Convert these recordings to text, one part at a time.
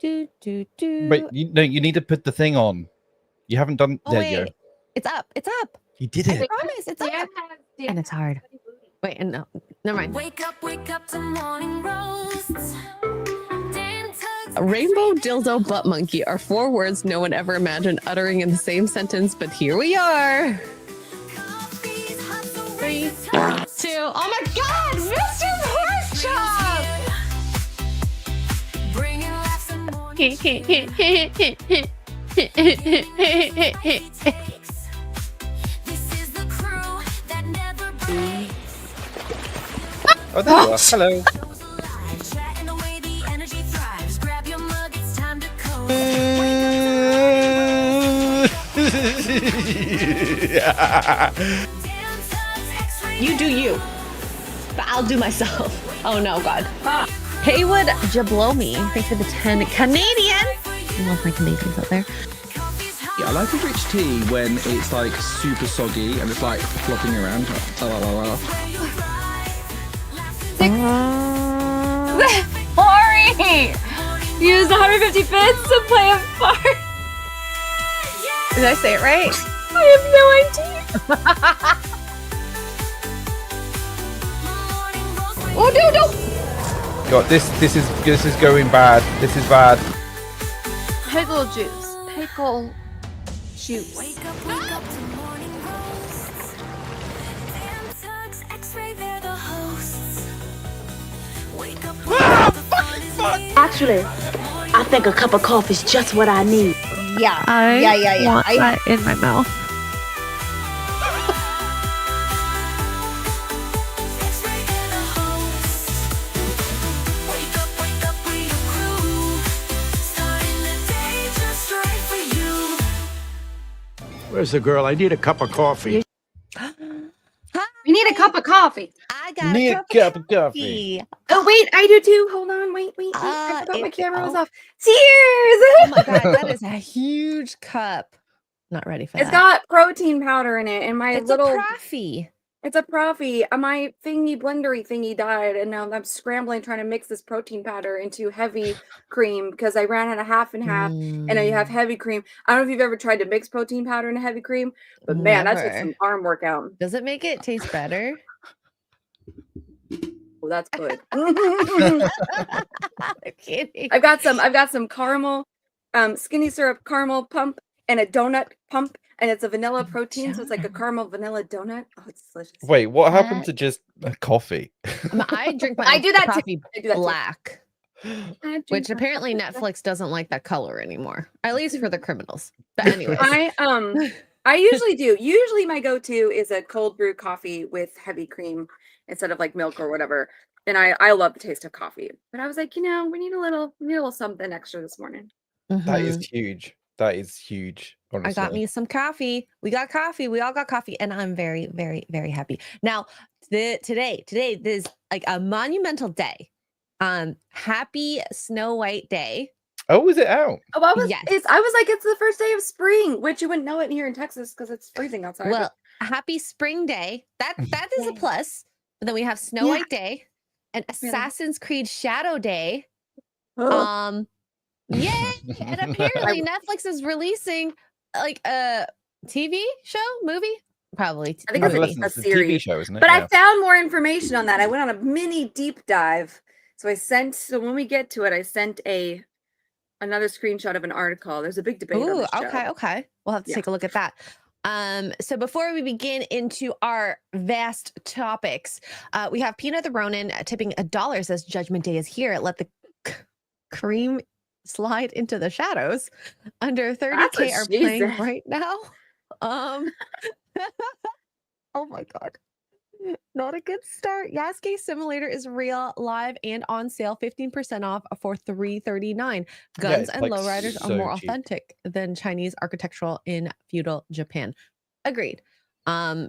Wait, you need to put the thing on. You haven't done. Oh, there wait. you go. It's up. It's up. You did I it. promise. It's up. And it's hard. Wait, and no, never mind. Wake up to morning roasts. A rainbow, dildo, butt monkey are 4 words no one ever imagined uttering in the same sentence, but here we are. 3, 2. Oh my God, Mr. Porkchop! Oh, there you are. Hello. You do you, but I'll do myself. Oh no, God. Haywood Jablomi, thanks for the 10 Canadian. I love my Canadians out there. Yeah, I like a rich tea when it's like super soggy and it's like flopping around. Ori! Used 150 bits to play a part. Did I say it right? I have no idea. Oh no! God, this is going bad. This is bad. Pickle juice. Pickle juice. Wake up to morning roasts. Dan Tuggs, Xray, they're the hosts. Wake up the fun is Actually, I think a cup of coffee is just what I need. Yeah. I want that in my mouth. Xray, they're the hosts. Wake up with your crew. Starting the day just right for you. Where's the girl? I need a cup of coffee. We need a cup of coffee. I got Need a cup of coffee. Oh wait, I do too. Hold on, wait. I forgot my camera was off. Cheers! Oh my God, that is a huge cup. Not ready for It's that. got protein powder in it, and my It's little a proffie. it's a proffie. My blendery thingy died, and now I'm scrambling trying to mix this protein powder into heavy cream because I ran out of half and half, and now you have heavy cream. I don't know if you've ever tried to mix protein powder into heavy cream, but man, that took Never. some arm workout. Does it make it taste better? Oh, that's good. I'm kidding. I've got some caramel, skinny syrup caramel pump and a donut pump, and it's a vanilla protein, so it's like a caramel vanilla donut. Oh, it's delicious. Wait, what happened to just coffee? I drink my I do that too. coffee I do that too. black, I drink which my apparently coffee black. Netflix doesn't like that color anymore. At least for the criminals. But anyways, I usually do. Usually my go-to is a cold brew coffee with heavy cream instead of like milk or whatever. And I love the taste of coffee. But I was like, we need a little something extra this morning. That is huge. That is huge. Honestly. I got me some coffee. We got coffee. We all got coffee, and I'm very, very, very happy. Now, today is like a monumental day. Happy Snow White Day. Oh, is it out? Oh, I was Yes. it's the first day of spring, which you wouldn't know it here in Texas because it's freezing outside. Well, happy Spring Day. That is a plus. But then we have Snow Yeah. White Day and Assassin's Creed Shadow Day. Oh. Yay! And apparently Netflix is releasing like a TV show, movie, probably. I think it's movie. a It's a series. TV show, isn't it? But Yeah. I found more information on that. I went on a mini deep dive. So when we get to it, I sent another screenshot of an article. There's a big debate on Ooh, this show. okay. We'll have to Yeah. take a look at that. So before we begin into our vast topics, we have Peanut the Ronin tipping $1 says Judgment Day is here. Let the cream slide into the shadows. Under 30K are playing right now. Oh my God. Not a good start. Yasuke Simulator is real, live, and on sale. 15% off for $339. Guns it's and like lowriders are so more cheap. authentic than Chinese architectural in feudal Japan. Agreed. Yeah.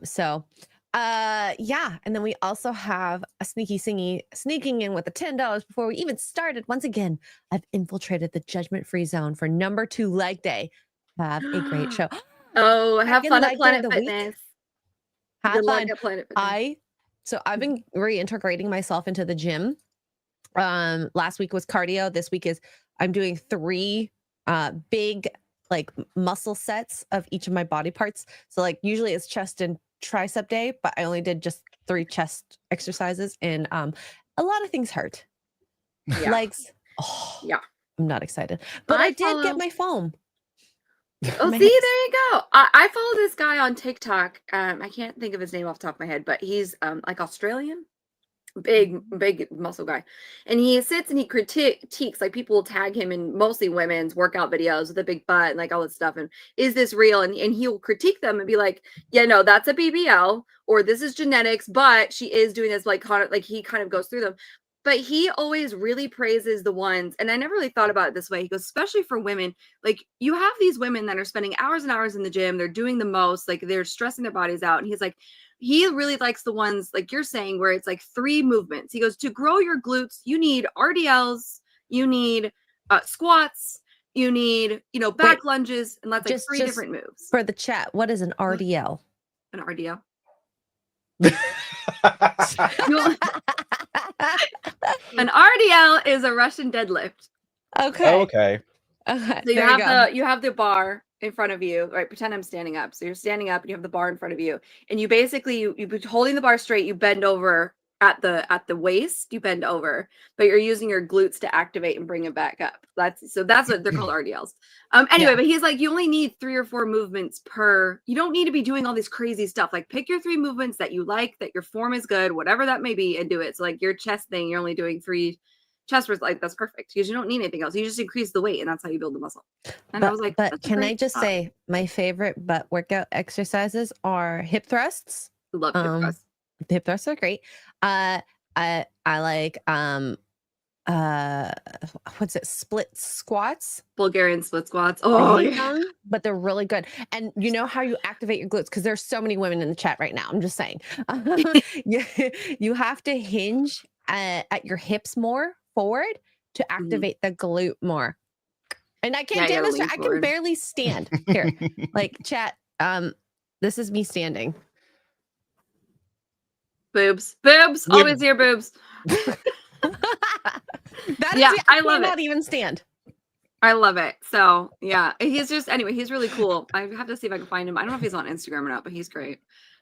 And then we also have a sneaking in with the $10 before we even started. Once again, I've infiltrated the judgment-free zone for number 2 leg day. Have a great show. Oh, have Second fun leg at day Planet of the week. Fitness. Have Good luck fun. at Planet Fitness. I've been reintegrating myself into the gym. Last week was cardio. This week is I'm doing 3 big like muscle sets of each of my body parts. So like usually it's chest and tricep day, but I only did just 3 chest exercises, and a lot of things hurt. Yeah. Legs. Oh, Yeah. I'm not excited, but I did follow- get my foam. Oh, My see, hips. there you go. I follow this guy on TikTok. I can't think of his name off the top of my head, but he's like Australian, big muscle guy, and he sits and he critiques, like, people will tag him in mostly women's workout videos with a big butt and like all this stuff, and is this real? And he'll critique them and be like, yeah, no, that's a BBL, or this is genetics, but she is doing this, like, kind of like, he kind of goes through them. But he always really praises the ones, and I never really thought about it this way. He goes, especially for women, like, you have these women that are spending hours and hours in the gym, they're doing the most, like, they're stressing their bodies out. And he's like, he really likes the ones like you're saying, where it's like 3 movements. He goes, to grow your glutes, you need RDLs, you need squats, you need, back lunges, and that's like Just- 3 just different moves. For the chat, what is an RDL? An RDL. Okay. An RDL is a Russian deadlift. Okay. Okay. Okay. So There you go. you have the bar in front of you, right? Pretend I'm standing up. So you're standing up and you have the bar in front of you, and you basically you holding the bar straight, you bend over at the waist, you bend over, but you're using your glutes to activate and bring it back up. That's what they're called RDLs. Anyway, Yeah. but he's like, you only need 3 or 4 movements per. You don't need to be doing all this crazy stuff. Like, pick your 3 movements that you like, that your form is good, whatever that may be, and do it. So like your chest thing, you're only doing 3 chest was like, that's perfect, because you don't need anything else. You just increase the weight, and that's how you build the muscle. And I was like, but that's a can I great just thought. say my favorite butt workout exercises are hip thrusts. Love hip thrusts. The hip thrusts are great. I like what's it? Split squats. Bulgarian split squats. I Oh, hate yeah. them, but they're really good. And you know how you activate your glutes, because there's so many women in the chat right now. I'm just saying, you have to hinge at your hips more forward to activate the glute more. And I can't Yeah, you gotta demonstrate. lean I can forward. barely stand here. Like, chat. This is me standing. Boobs, Yeah. always here, boobs. That is Yeah, it. I love cannot it. even stand. I love it. So yeah, he's really cool. I have to see if I can find him. I don't know if he's on Instagram or not, but he's great.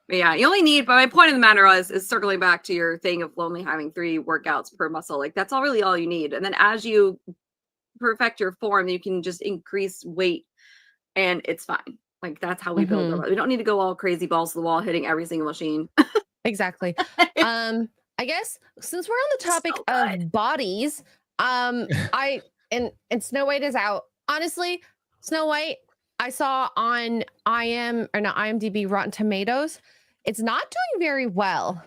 But yeah, you only need, but my point of the matter is circling back to your thing of only having 3 workouts per muscle. Like, that's all you need. And then as you perfect your form, you can just increase weight and it's fine. Like, that's how we build our. We don't need to go all crazy balls to the wall hitting every single machine. Exactly. I guess since we're on the topic of bodies, and Snow White is out. Honestly, Snow White, I saw on IMDb, Rotten Tomatoes, it's not doing very well.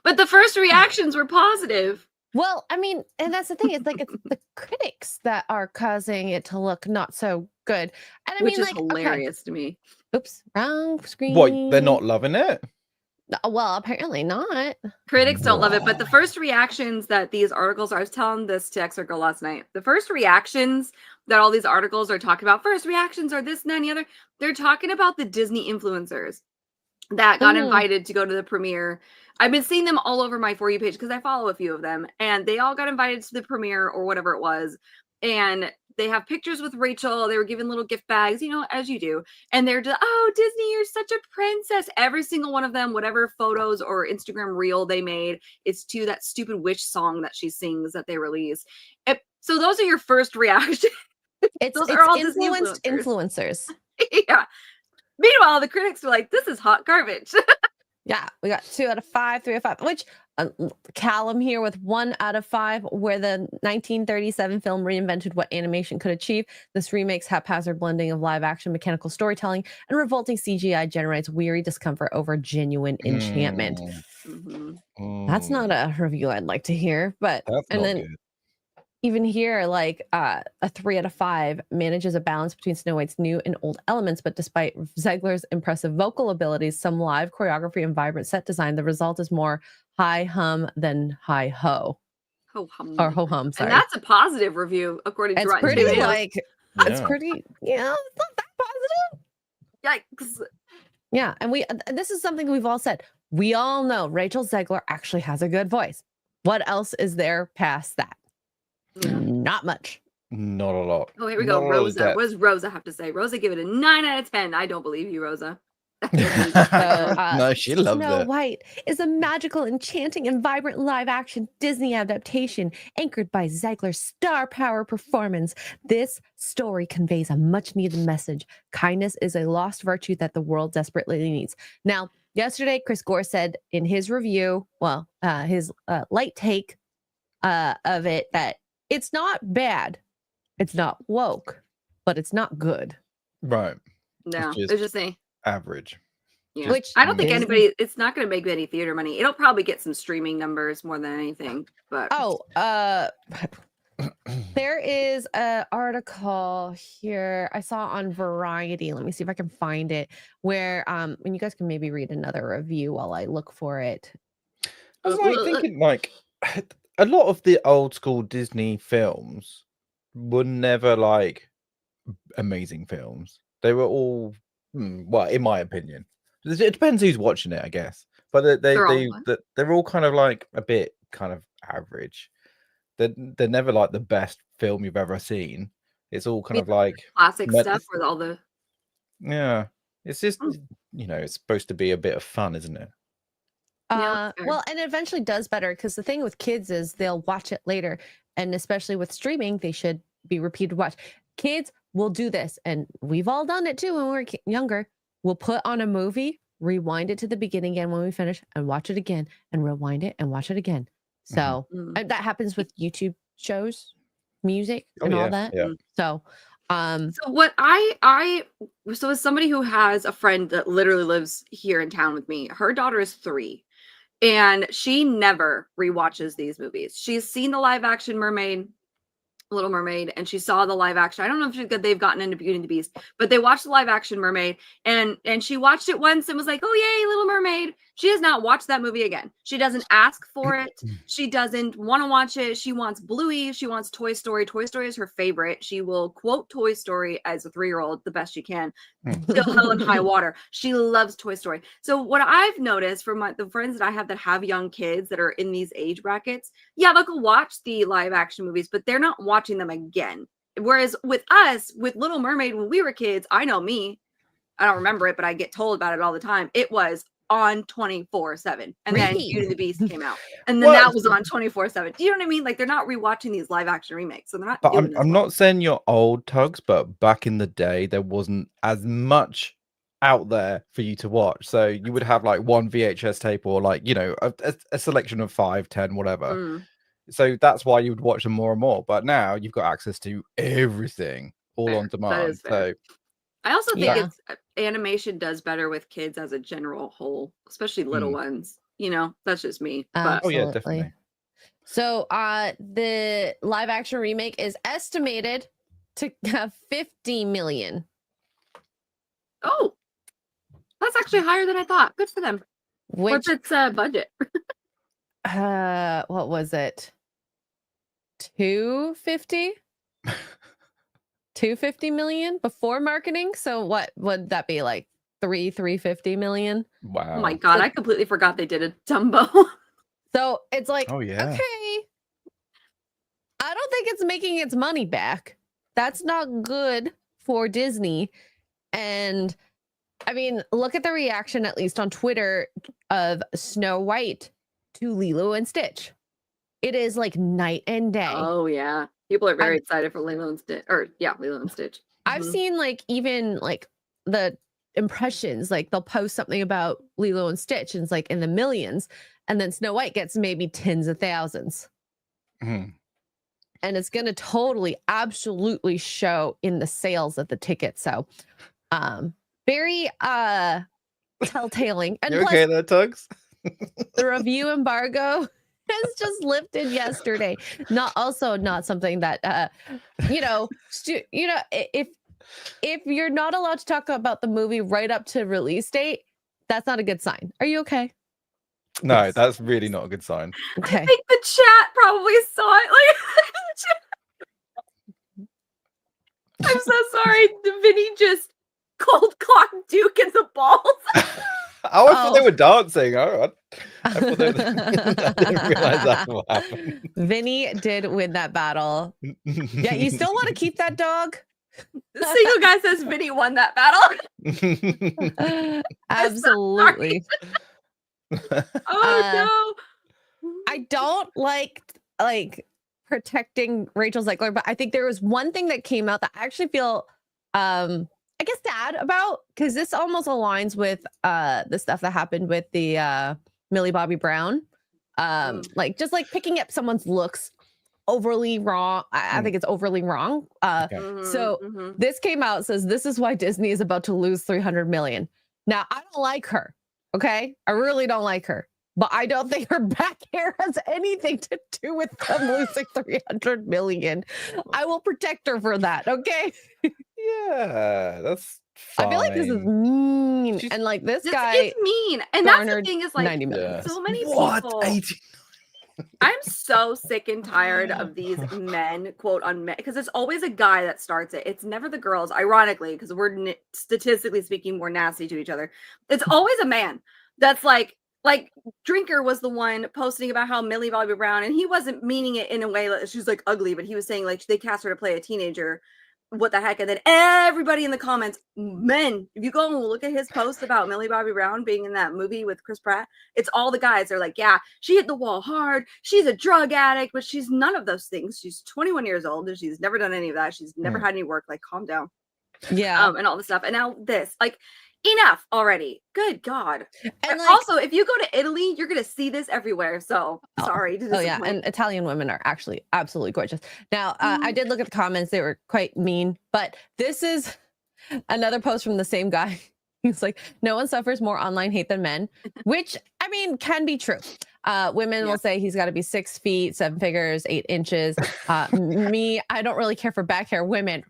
But the first reactions were positive. Well, I mean, and that's the thing. It's like, it's the critics that are causing it to look not so good. And I Which mean, is hilarious to me. Oops, wrong screen. What? They're not loving it? Well, apparently not. Critics don't love it, but the first reactions that these articles I was telling this to Xray Girl last night. The first reactions that all these articles are talking about, first reactions are this and that and the other. They're talking about the Disney influencers that got invited to go to the premiere. I've been seeing them all over my For You page because I follow a few of them, and they all got invited to the premiere or whatever it was. And they have pictures with Rachel. They were given little gift bags, as you do. And they're just, oh, Disney, you're such a princess. Every single one of them, whatever photos or Instagram reel they made, it's to that stupid witch song that she sings that they release. So those are your first reactions. It's are all influenced Disney influencers. Yeah. Meanwhile, the critics are like, this is hot garbage. Yeah, we got 2 out of 5, 3 out of 5, which Callum here with 1 out of 5, where the 1937 film reinvented what animation could achieve. This remake's haphazard blending of live action, mechanical storytelling, and revolting CGI generates weary discomfort over genuine enchantment. That's not a review I'd like to hear, but That's not good. Even here, like a 3 out of 5 manages a balance between Snow White's new and old elements, but despite Zegler's impressive vocal abilities, some live choreography, and vibrant set design, the result is more hi hum than hi ho. Ho hum. Or ho hum, sorry. And that's a positive review, according to It's Rotten pretty Tomatoes. it's pretty, it's not that positive. Yikes. Yeah, and this is something we've all said. We all know Rachel Zegler actually has a good voice. What else is there past that? Yeah. Not much. Not a lot. Oh, here we Not go. a lot of Rosa. depth. What does Rosa have to say? Rosa, give it a 9 out of 10. I don't believe you, Rosa. No, she loves Snow it. White is a magical, enchanting, and vibrant live-action Disney adaptation anchored by Ziegler's star power performance. This story conveys a much-needed message. Kindness is a lost virtue that the world desperately needs. Now, yesterday, Chris Gore said in his review, his light take of it, that it's not bad, it's not woke, but it's not good. Right. No, just it's just saying. Average. Yeah. Which I don't think is- anybody, it's not going to make any theater money. It'll probably get some streaming numbers more than anything. But there is an article here I saw on Variety. Let me see if I can find it. Where and you guys can maybe read another review while I look for it. I was like thinking, like, a lot of the old school Disney films were never like amazing films. They were all, well, in my opinion, it depends who's watching it, I guess. But they're all kind of like a bit kind of average. They're never like the best film you've ever seen. It's all kind of like classic stuff with all the. Yeah, it's just it's supposed to be a bit of fun, isn't it? Yeah, Well, and it eventually does better because the thing with kids is they'll watch it later, and especially with streaming, they should be repeated watch. Kids will do this, and we've all done it too when we were younger. We'll put on a movie, rewind it to the beginning again when we finish, and watch it again, and rewind it and watch it again. So and that happens with YouTube shows, music, and all that. Yeah. So, So what so as somebody who has a friend that literally lives here in town with me, her daughter is 3, and she never rewatches these movies. She's seen the live action Little Mermaid, and she saw the live action. I don't know if they've gotten into Beauty and the Beast, but they watched the live action Mermaid, and she watched it once and was like, "Oh yay, Little Mermaid!" She has not watched that movie again. She doesn't ask for it. She doesn't want to watch it. She wants Bluey. She wants Toy Story. Toy Story is her favorite. She will quote Toy Story as a 3-year-old the best she can. Till hell and high water. She loves Toy Story. So what I've noticed from the friends that I have that have young kids that are in these age brackets, yeah, they'll go watch the live action movies, but they're not watching them again. Whereas with us, with Little Mermaid, when we were kids, I know me, I don't remember it, but I get told about it all the time. It was on 24/7, and then Beauty and the Beast came out, and then that was on 24/7. Do you know what I mean? Like, they're not rewatching these live action remakes, so they're not. But I'm not saying you're old, Tuggs, but back in the day, there wasn't as much out there for you to watch. So you would have like one VHS tape or like, a selection of 5, 10, whatever. So that's why you would watch them more and more. But now you've got access to everything all on demand. So I also think animation does better with kids as a general whole, especially little ones. That's just me. But oh yeah, definitely. So the live action remake is estimated to have 50 million. Oh, that's actually higher than I thought. Good for them. What's its budget? What was it? 250? 250 million before marketing. So what would that be, like 350 million? Wow. Oh my god, I completely forgot they did a Dumbo. So it's like, oh yeah, okay, I don't think it's making its money back. That's not good for Disney. And I mean, look at the reaction, at least on Twitter, of Snow White to Lilo and Stitch. It is like night and day. Oh yeah, people are very excited for Lilo and Stitch. Lilo and Stitch. I've seen like even like the impressions, like they'll post something about Lilo and Stitch and it's like in the millions, and then Snow White gets maybe tens of thousands. And it's gonna totally absolutely show in the sales of the ticket. So very telltaling. And you okay there, Tuggs? The review embargo has just lifted yesterday. Not something that if you're not allowed to talk about the movie right up to release date, that's not a good sign. Are you okay? No, that's really not a good sign. Okay. I think the chat probably saw it. Like, I'm so sorry. Vinny just cold clocked Duke in the balls. I thought they were dancing. All right. I didn't realize that's what happened. Vinny did win that battle. Yeah, you still want to keep that dog? The single guy says Vinny won that battle. Absolutely. Oh no. I don't like protecting Rachel Zegler, but I think there was one thing that came out that I actually feel I guess sad about, because this almost aligns with the stuff that happened with the Millie Bobby Brown. Like just like picking up someone's looks overly wrong. I think it's overly wrong. So this came out, says this is why Disney is about to lose 300 million. Now I don't like her. Okay, I really don't like her, but I don't think her back hair has anything to do with them losing 300 million. I will protect her for that. Okay. Yeah, that's fine. I feel like this is mean, and like this guy is mean, and that's the garnered thing is like 90 million. Yeah. so many What? people. 80? I'm so sick and tired of these men, quote on men, because it's always a guy that starts it. It's never the girls, ironically, because we're statistically speaking more nasty to each other. It's always a man that's like Drinker was the one posting about how Millie Bobby Brown, and he wasn't meaning it in a way that she's like ugly, but he was saying like they cast her to play a teenager. What the heck? And then everybody in the comments, men, if you go and look at his post about Millie Bobby Brown being in that movie with Chris Pratt, it's all the guys. They're like, yeah, she hit the wall hard. She's a drug addict, but she's none of those things. She's 21 years old and she's never done any of that. She's never had any work. Like, calm down. Yeah. And all this stuff. And now this, like, enough already. Good God. And like, also, if you go to Italy, you're going to see this everywhere. So sorry to disappoint. Oh yeah, and Italian women are actually absolutely gorgeous. Now, I did look at the comments; they were quite mean. But this is another post from the same guy. He's like, "No one suffers more online hate than men," which I mean can be true. Women will say he's got to be 6 feet, 7 figures, 8 inches. Me, I don't really care for back hair. Women.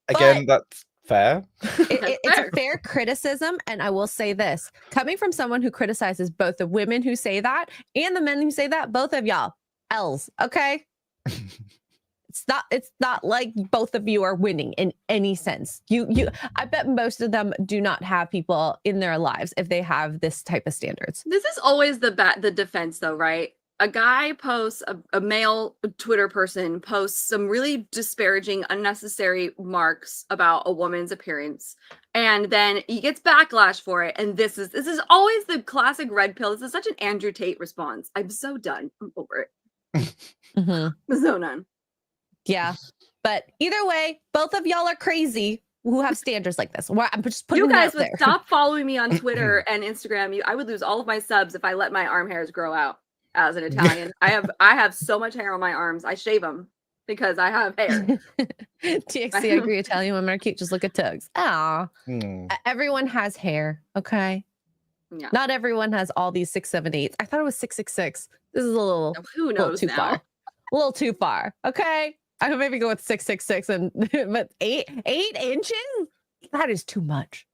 Again, that's fair. It's a fair criticism, and I will say this, coming from someone who criticizes both the women who say that and the men who say that, both of y'all L's, okay? It's not like both of you are winning in any sense. I bet most of them do not have people in their lives if they have this type of standards. This is always the defense though, right? A guy posts, a male Twitter person posts some really disparaging, unnecessary marks about a woman's appearance, and then he gets backlash for it. And this is always the classic red pill. This is such an Andrew Tate response. I'm so done. I'm over it. So done. Yeah, but either way, both of y'all are crazy who have standards like this. I'm just putting you guys it out would there. stop following me on Twitter and Instagram. I would lose all of my subs if I let my arm hairs grow out. As an Italian, I have so much hair on my arms. I shave them because I have hair. TXC, I agree. Italian women are cute. Just look at Tuggs. Ah, everyone has hair. Okay. Yeah. Not everyone has all these 6, 7, 8s. I thought it was 6, 6, 6. This is a little. Who knows too now? far. A little too far. Okay. I could maybe go with 6, 6, 6, and but 8 inches. That is too much.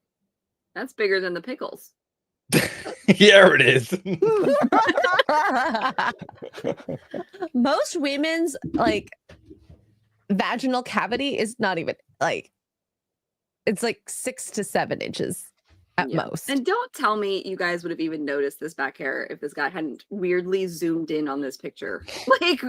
That's bigger than the pickles. Yeah, it is. Most women's like vaginal cavity is not even like, it's like 6 to 7 inches at most. And don't tell me you guys would have even noticed this back hair if this guy hadn't weirdly zoomed in on this picture. Like,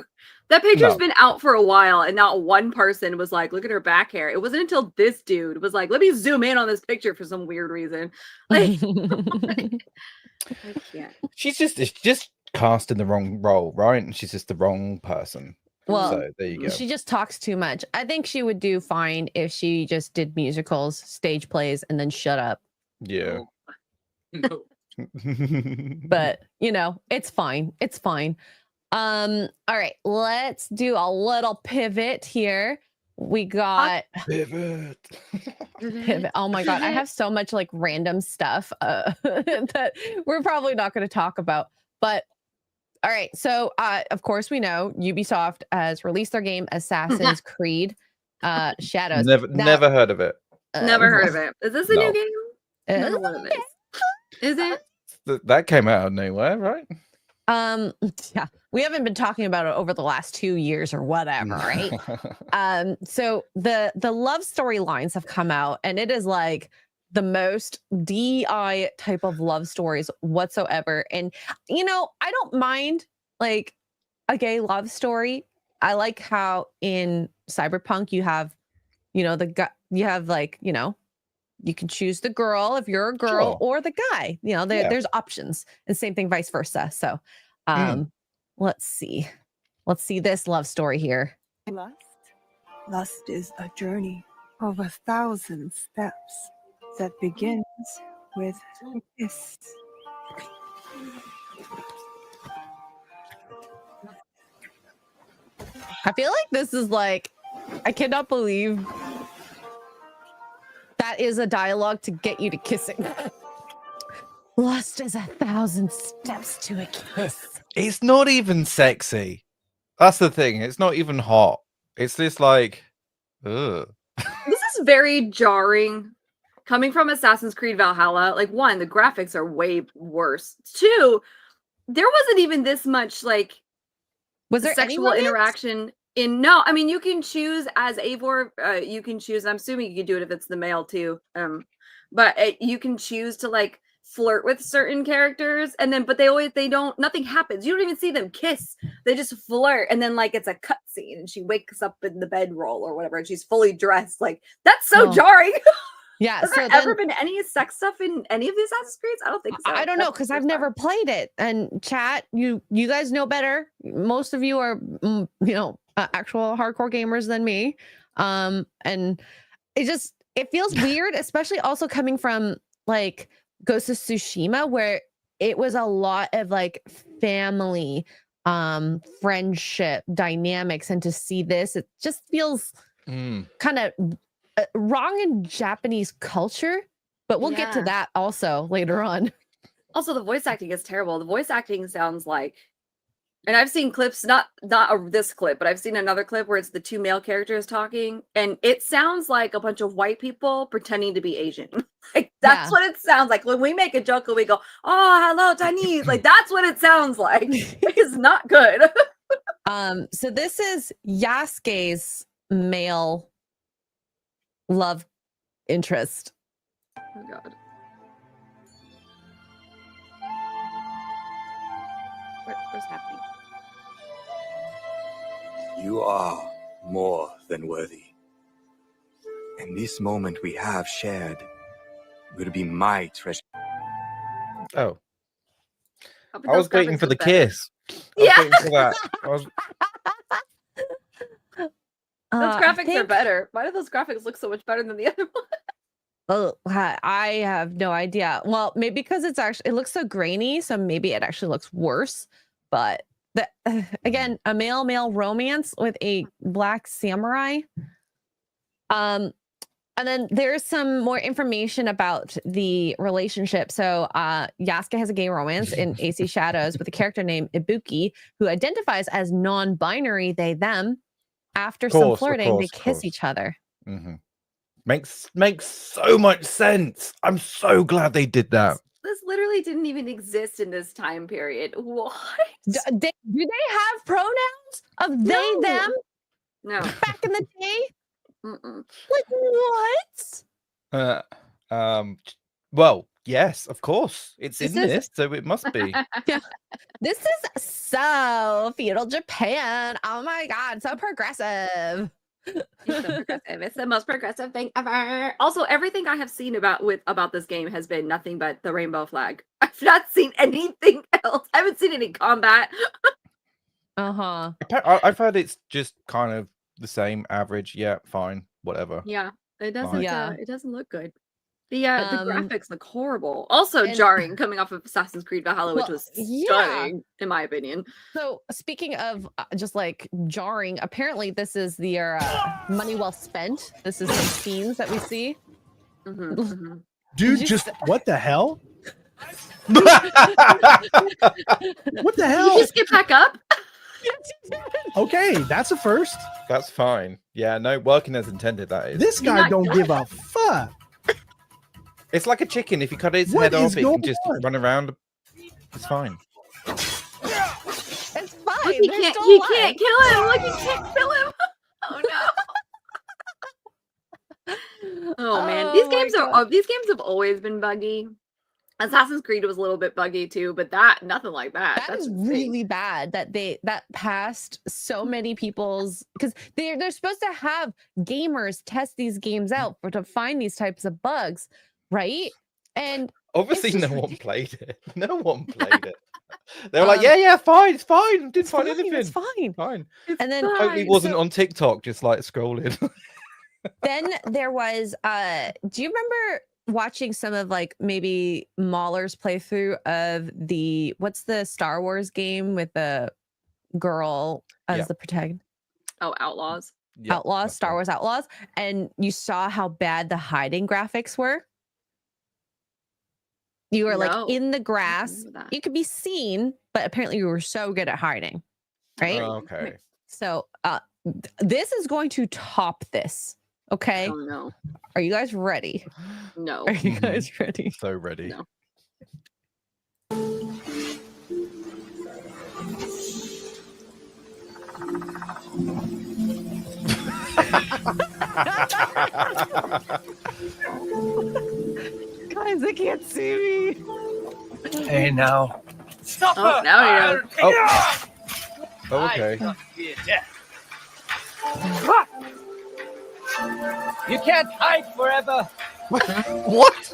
that picture's been out for a while and not one person was like, look at her back hair. It wasn't until this dude was like, let me zoom in on this picture for some weird reason. Like, I can't. It's just cast in the wrong role, right? And she's just the wrong person. Well, so there you go. She just talks too much. I think she would do fine if she just did musicals, stage plays, and then shut up. Yeah. No. But you know, it's fine. It's fine. All right, let's do a little pivot here. We got Pivot. pivot. Oh my god, I have so much like random stuff that we're probably not going to talk about. But all right, so of course we know Ubisoft has released their game Assassin's Creed Shadows. Never heard of it. Never heard of it. Is this a new game? Never heard of it. Is it? That came out of nowhere, right? Yeah, we haven't been talking about it over the last 2 years or whatever, right? So the love storylines have come out, and it is like the most DI type of love stories whatsoever. And I don't mind like a gay love story. I like how in Cyberpunk you have, the guy, you have like, you can choose the girl if you're a girl or the guy. There's options, and same thing vice versa. So let's see this love story here. Lust is a journey of 1,000 steps that begins with a kiss. I feel like this is like, I cannot believe that is a dialogue to get you to kissing. Lust is 1,000 steps to a kiss. It's not even sexy. That's the thing. It's not even hot. It's just like, ugh. This is very jarring. Coming from Assassin's Creed Valhalla, like, one, the graphics are way worse. Two, there wasn't even this much like was there sexual interaction in. No, I mean, you can choose as Eivor. You can choose. I'm assuming you can do it if it's the male too. But you can choose to like flirt with certain characters, and then but they don't. Nothing happens. You don't even see them kiss. They just flirt, and then like it's a cutscene, and she wakes up in the bedroll or whatever, and she's fully dressed. Like that's so jarring. Yeah. Has there ever been any sex stuff in any of the Assassin's Creeds? I don't think so. I don't know, because I've never played it. And chat, you guys know better. Most of you are, actual hardcore gamers than me. And it feels weird, especially also coming from like Ghost of Tsushima, where it was a lot of like family, friendship dynamics. And to see this, it just feels kind of wrong in Japanese culture, but we'll get to that also later on. Also, the voice acting is terrible. The voice acting sounds like, and I've seen clips, not this clip, but I've seen another clip where it's the two male characters talking, and it sounds like a bunch of white people pretending to be Asian. Like that's what it sounds like when we make a joke and we go, "Oh, hello, Chinese." Like that's what it sounds like. It's not good. So this is Yasuke's male love interest. Oh god. What's happening? You are more than worthy. And this moment we have shared will be my treasure. Oh. Oh, I was waiting for the kiss. I was waiting for that. Those graphics are better. Why do those graphics look so much better than the other one? Oh, I have no idea. Well, maybe because it looks so grainy, so maybe it actually looks worse. But again, a male romance with a black samurai. And then there's some more information about the relationship. So Yasuke has a gay romance in AC Shadows with a character named Ibuki, who identifies as non-binary, they, them. After some flirting, they kiss each other. Mm-hmm. Makes so much sense. I'm so glad they did that. This literally didn't even exist in this time period. What? Do they have pronouns of they, them? No. Back in the day? Mm-mm. Like what? Well, yes, of course. It's in this, so it must be. Yeah. This is so feudal Japan. Oh my god, so progressive. It's so progressive. It's the most progressive thing ever. Also, everything I have seen about this game has been nothing but the rainbow flag. I've not seen anything else. I haven't seen any combat. I've heard it's just kind of the same, average. Yeah, fine, whatever. Yeah, it doesn't. Fine. It doesn't look good. The graphics look horrible. Also jarring coming off of Assassin's Creed Valhalla, which was stunning, in my opinion. So speaking of just like jarring, apparently this is the money well spent. This is some scenes that we see. Dude, just what the hell? What the hell? You just get back up? Okay, that's a first. That's fine. Yeah, no, working as intended, that is. This guy don't give a fuck. It's like a chicken. If you cut its head off, it can just run around. It's fine. It's fine. Look, he can't kill him. Look, he can't kill him. Oh Oh man, Oh my God. these games have always been buggy. Assassin's Creed was a little bit buggy too, but nothing like that. That That's is insane. really bad that passed so many people's, because they're supposed to have gamers test these games out to find these types of bugs, right? And Obviously, just no one ridiculous. played it. No one played it. They were like, yeah, fine, it's fine. Didn't find anything. It's fine. Fine. And then Totally wasn't on TikTok, just like scrolling. then there was do you remember watching some of like maybe Mahler's playthrough of what's the Star Wars game with the girl as the protagonist? Oh, Outlaws. Yeah, Outlaws, Star Wars Outlaws, and you saw how bad the hiding graphics were. You were like in the grass. You could be seen, but apparently you were so good at hiding, right? Oh, okay. So this is going to top this. Okay. Oh no. Are you guys ready? No. Are you guys ready? So ready. No. Guys, they can't see me. Hey, now. Stop oh, now he knows. Oh, okay. You can't hide forever. What?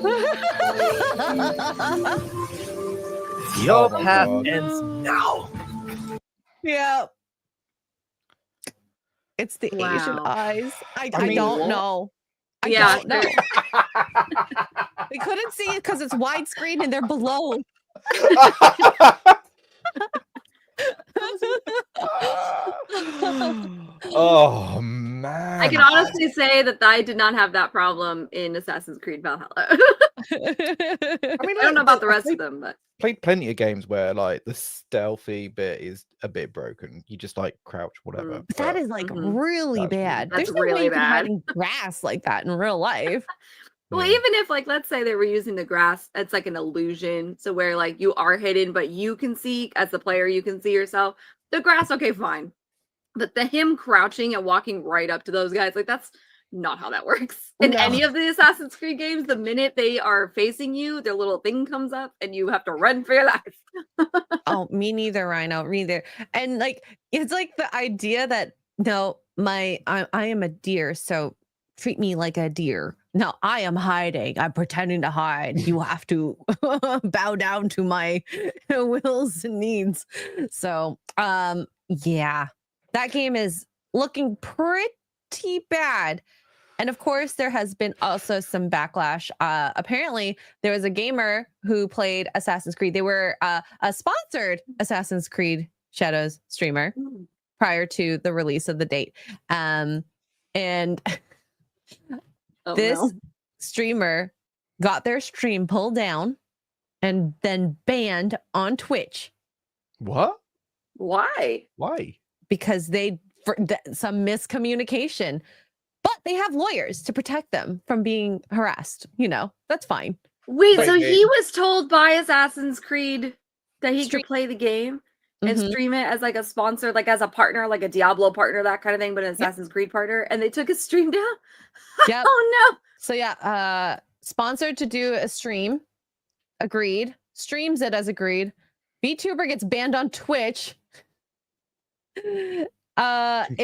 Your my path God. ends now. Yeah. It's the Asian eyes. I mean, don't know. I Yeah, don't know. They couldn't see it because it's widescreen and they're below. Oh man. I can honestly say that I did not have that problem in Assassin's Creed Valhalla. I mean, I don't know about the rest of them, but played plenty of games where like the stealthy bit is a bit broken. You just like crouch, whatever. But that is like really bad. That's There's no way really you can hide bad. in grass like that in real life. well, even if like let's say they were using the grass, it's like an illusion. So where like you are hidden, but you can see as the player, you can see yourself. The grass, okay, fine. But him crouching and walking right up to those guys, like that's not how that works. In any of the Assassin's Creed games, the minute they are facing you, their little thing comes up and you have to run for your life. Oh, me neither, Rhino. Me neither. And like it's like the idea that no, I am a deer, so treat me like a deer. No, I am hiding. I'm pretending to hide. You have to bow down to my wills and needs. So, yeah, that game is looking pretty bad. And of course, there has been also some backlash. Apparently, there was a gamer who played Assassin's Creed. They were a sponsored Assassin's Creed Shadows streamer prior to the release of the date. And this streamer got their stream pulled down and then banned on Twitch. What? Why? Why? Because some miscommunication. But they have lawyers to protect them from being harassed. You know, that's fine. Wait, But- so he was told by Assassin's Creed that he Stream- could play the game and Mhm. stream it as like a sponsor, like as a partner, like a Diablo partner, that kind of thing, but an Assassin's Creed partner, and they took his stream down? Yep. Oh no. So yeah, sponsored to do a stream. Agreed. Streams it as agreed. VTuber gets banned on Twitch. It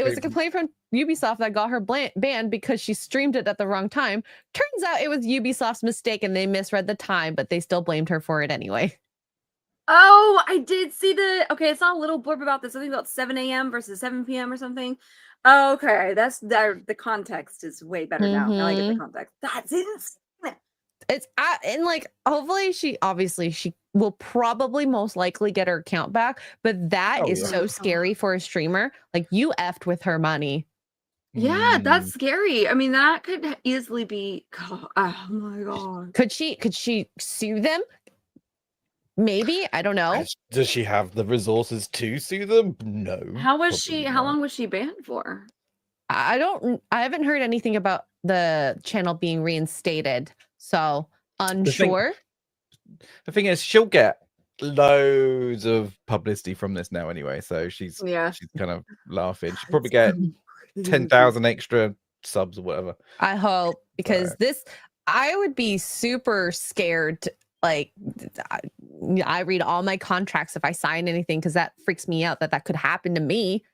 was a complaint from Ubisoft that got her banned because she streamed it at the wrong time. Turns out it was Ubisoft's mistake and they misread the time, but they still blamed her for it anyway. Oh, I did see I saw a little blurb about this. Something about 7 a.m. versus 7 p.m. or something. Okay, the context is way better now. Now I get the context. That's insane. It's and like hopefully she will probably most likely get her account back, but that is so scary for a streamer. Like you effed with her money. Yeah, that's scary. I mean, that could easily be. Oh my god. Could she sue them? Maybe, I don't know. Does she have the resources to sue them? No. How long was she banned for? I haven't heard anything about the channel being reinstated, so unsure. The thing is, she'll get loads of publicity from this now anyway, so she's kind of laughing. She'll probably get 10,000 extra subs or whatever. I hope, because Right. I would be super scared. Like, I read all my contracts if I sign anything, because that freaks me out that could happen to me.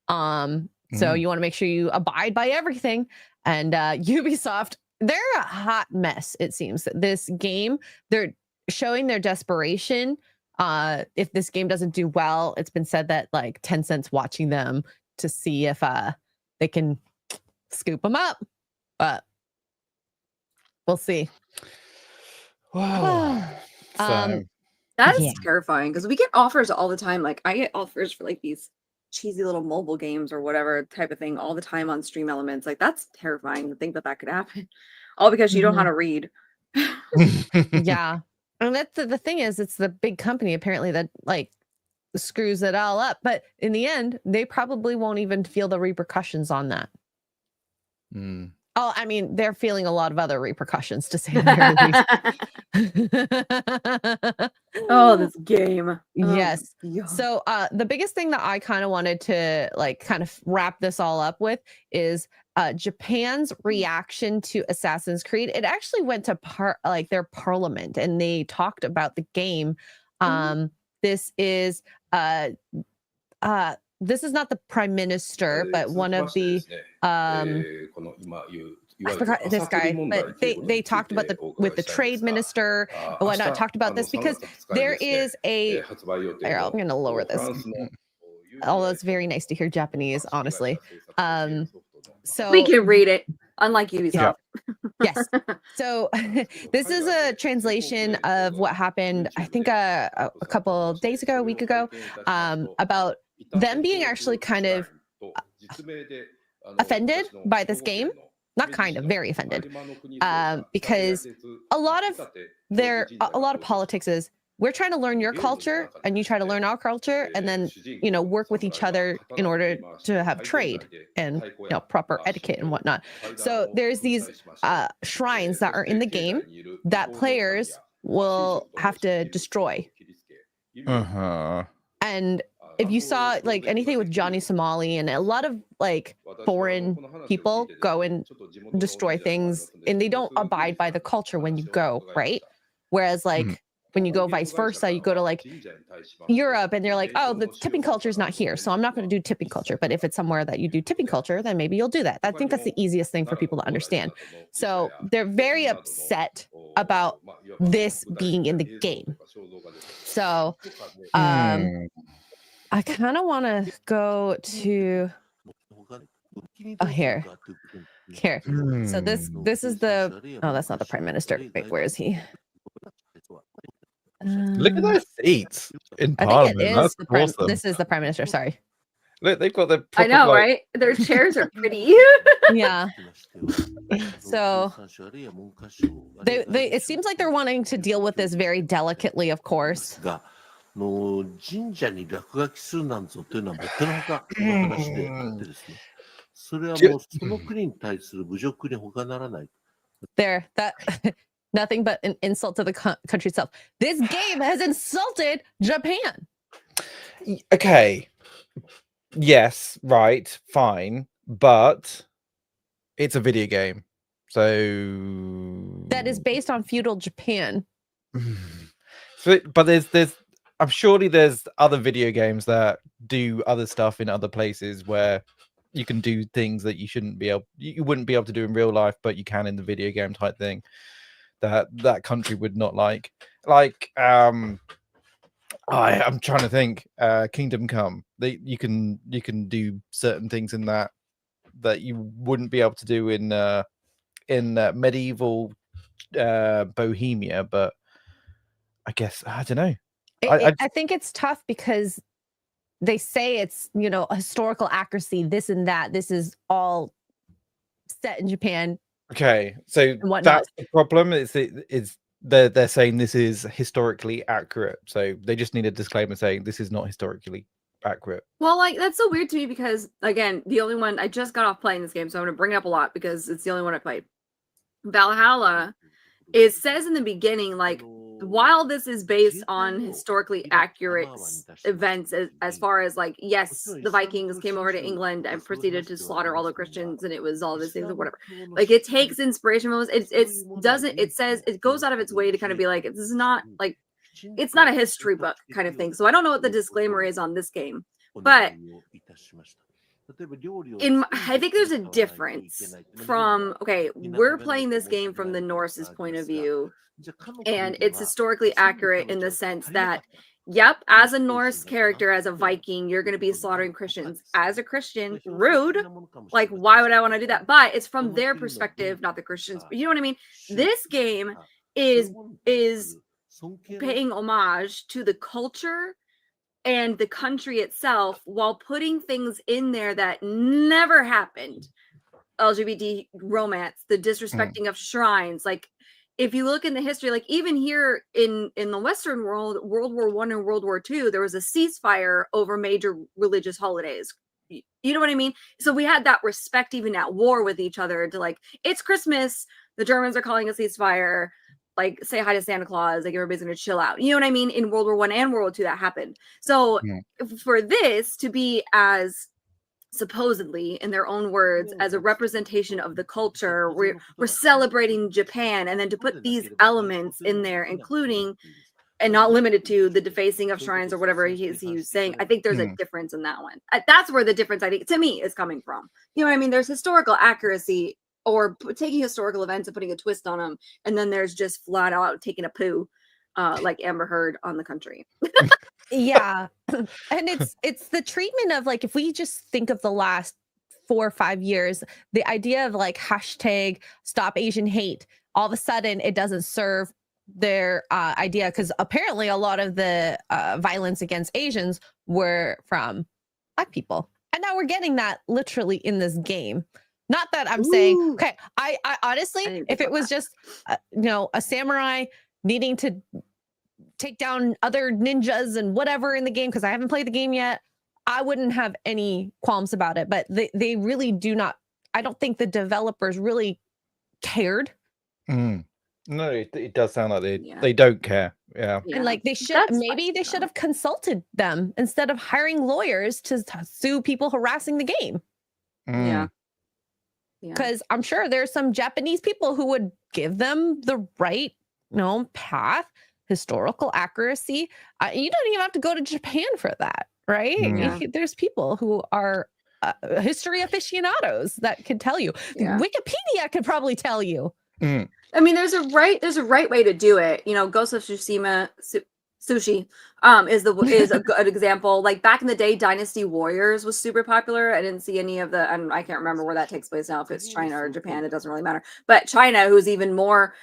So you want to make sure you abide by everything. And Ubisoft, they're a hot mess. It seems this game, they're showing their desperation. If this game doesn't do well, it's been said that like Tencent's watching them to see if they can scoop them up, but we'll see. Wow. So That is Yeah. terrifying because we get offers all the time. Like I get offers for like these cheesy little mobile games or whatever type of thing all the time on Stream Elements. Like that's terrifying to think that could happen, all because you don't know how to read. Yeah, and that's the thing is, it's the big company apparently that like screws it all up. But in the end, they probably won't even feel the repercussions on that. Oh, I mean, they're feeling a lot of other repercussions, to say the very least. Oh, this game. Yes. So the biggest thing that I kind of wanted to like kind of wrap this all up with is Japan's reaction to Assassin's Creed. It actually went to their parliament, and they talked about the game. This is not the prime minister, but one of the I forgot this guy, but they talked about with the trade minister and whatnot, talked about this because there is a. Here, I'm going to lower this. Although it's very nice to hear Japanese, honestly. So we can read it, unlike Ubisoft. Yes. So this is a translation of what happened, I think, a couple days ago, a week ago, about them being actually kind of offended by this game. Not kind of, very offended, because a lot of politics is we're trying to learn your culture and you try to learn our culture, and then work with each other in order to have trade and proper etiquette and whatnot. So there's these shrines that are in the game that players will have to destroy. And if you saw like anything with Johnny Somali, and a lot of like foreign people go and destroy things, and they don't abide by the culture when you go, right? Whereas like when you go vice versa, you go to like Europe and they're like, oh, the tipping culture is not here, so I'm not going to do tipping culture. But if it's somewhere that you do tipping culture, then maybe you'll do that. I think that's the easiest thing for people to understand. So they're very upset about this being in the game. So I kind of want to go to here. So this is the that's not the prime minister. Wait, where is he? Look at those seats in I Parliament. think it is That's the prime. awesome. This is the prime minister. Sorry. Look, they've got the. I know, right? Their chairs are pretty. Yeah. So they it seems like they're wanting to deal with this very delicately, of course. の神社に落書きするなんぞというのはもってのほかの話であってですね。それはもうその国に対する侮辱に他ならない。There, that nothing but an insult to the country itself. This game has insulted Japan. Okay. Yes, right, fine, but it's a video game, so that is based on feudal Japan. So, but there's I'm surely there's other video games that do other stuff in other places where you can do things that you wouldn't be able to do in real life, but you can in the video game type thing that country would not like. Like I'm trying to think. Kingdom Come. You can do certain things in that you wouldn't be able to do in medieval Bohemia, but I guess I don't know. I think it's tough because they say it's a historical accuracy, this and that. This is all set in Japan. Okay, so that's the problem. They're saying this is historically accurate, so they just need a disclaimer saying this is not historically accurate. Well, like that's so weird to me because again, the only one I just got off playing this game, so I'm gonna bring it up a lot because it's the only one I played. Valhalla, it says in the beginning, like while this is based on historically accurate events, as far as like, yes, the Vikings came over to England and proceeded to slaughter all the Christians, and it was all these things or whatever. Like, it takes inspiration from it. It says it goes out of its way to kind of be like, this is not like, it's not a history book kind of thing. So I don't know what the disclaimer is on this game, but I think there's a difference from, okay, we're playing this game from the Norse's point of view, and it's historically accurate in the sense that, yep, as a Norse character, as a Viking, you're going to be slaughtering Christians. As a Christian, rude. Like, why would I want to do that? But it's from their perspective, not the Christians. But you know what I mean? This game is paying homage to the culture and the country itself while putting things in there that never happened. LGBT romance, the disrespecting of shrines. Like, if you look in the history, like even here in the Western world, World War I and World War II, there was a ceasefire over major religious holidays. You know what I mean? So we had that respect even at war with each other to like, it's Christmas, the Germans are calling a ceasefire, like say hi to Santa Claus, like everybody's gonna chill out. You know what I mean? In World War I and World War II that happened. So for this to be as supposedly, in their own words, as a representation of the culture, we're celebrating Japan, and then to put these elements in there, including and not limited to the defacing of shrines or whatever he's saying, I think there's a difference in that one. That's where the difference, I think, to me, is coming from. You know what I mean? There's historical accuracy or taking historical events and putting a twist on them, and then there's just flat out taking a poo, like Amber Heard on the country. Yeah. And it's the treatment of like, if we just think of the last 4 or 5 years, the idea of like hashtag stop Asian hate, all of a sudden it doesn't serve their idea, because apparently a lot of the violence against Asians were from Black people, and now we're getting that literally in this game. Not that I'm saying, okay, I honestly, if it was just a samurai needing to take down other ninjas and whatever in the game, because I haven't played the game yet, I wouldn't have any qualms about it. But they really do not. I don't think the developers really cared. No, it does sound like they don't care. Yeah. And like they should, maybe they should have consulted them instead of hiring lawyers to sue people harassing the game. Yeah. Because I'm sure there's some Japanese people who would give them the right, path, historical accuracy. You don't even have to go to Japan for that, right? There's people who are history aficionados that could tell you. Wikipedia could probably tell you. I mean, there's a right way to do it. Ghost of Tsushima sushi is a good example. Like back in the day, Dynasty Warriors was super popular. I didn't see any of the, and I can't remember where that takes place now, if it's China or Japan, it doesn't really matter. But China, who's even more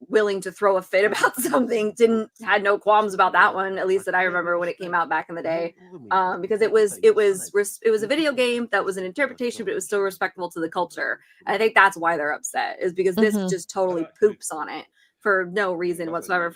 willing to throw a fit about something, had no qualms about that one, at least that I remember when it came out back in the day, because it was a video game that was an interpretation, but it was still respectful to the culture. And I think that's why they're upset, is because this just totally poops on it for no reason whatsoever.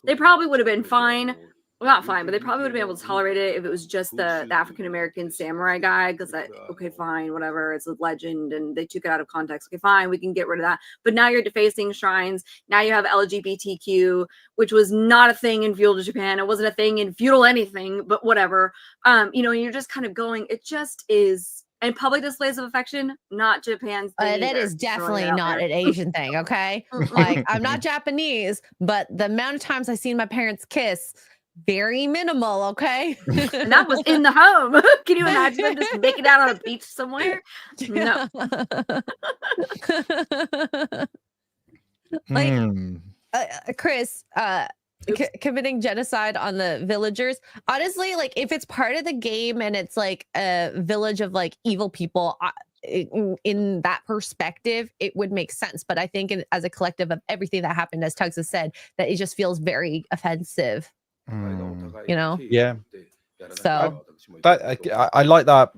They probably would have been fine. Well, not fine, but they probably would have been able to tolerate it if it was just the African-American samurai guy, because okay, fine, whatever, it's a legend, and they took it out of context. Okay, fine, we can get rid of that. But now you're defacing shrines. Now you have LGBTQ, which was not a thing in feudal Japan. It wasn't a thing in feudal anything, but whatever. You're just kind of going, it just is. And public displays of affection, not Japan's thing. That is definitely not an Asian thing, okay? Like, I'm not Japanese, but the amount of times I've seen my parents kiss, very minimal, okay? And that was in the home. Can you imagine them just making out on a beach somewhere? No. Chris, committing genocide on the villagers. Honestly, like if it's part of the game and it's like a village of like evil people, in that perspective, it would make sense. But I think as a collective of everything that happened, as Tuggs has said, that it just feels very offensive. Yeah. So I like that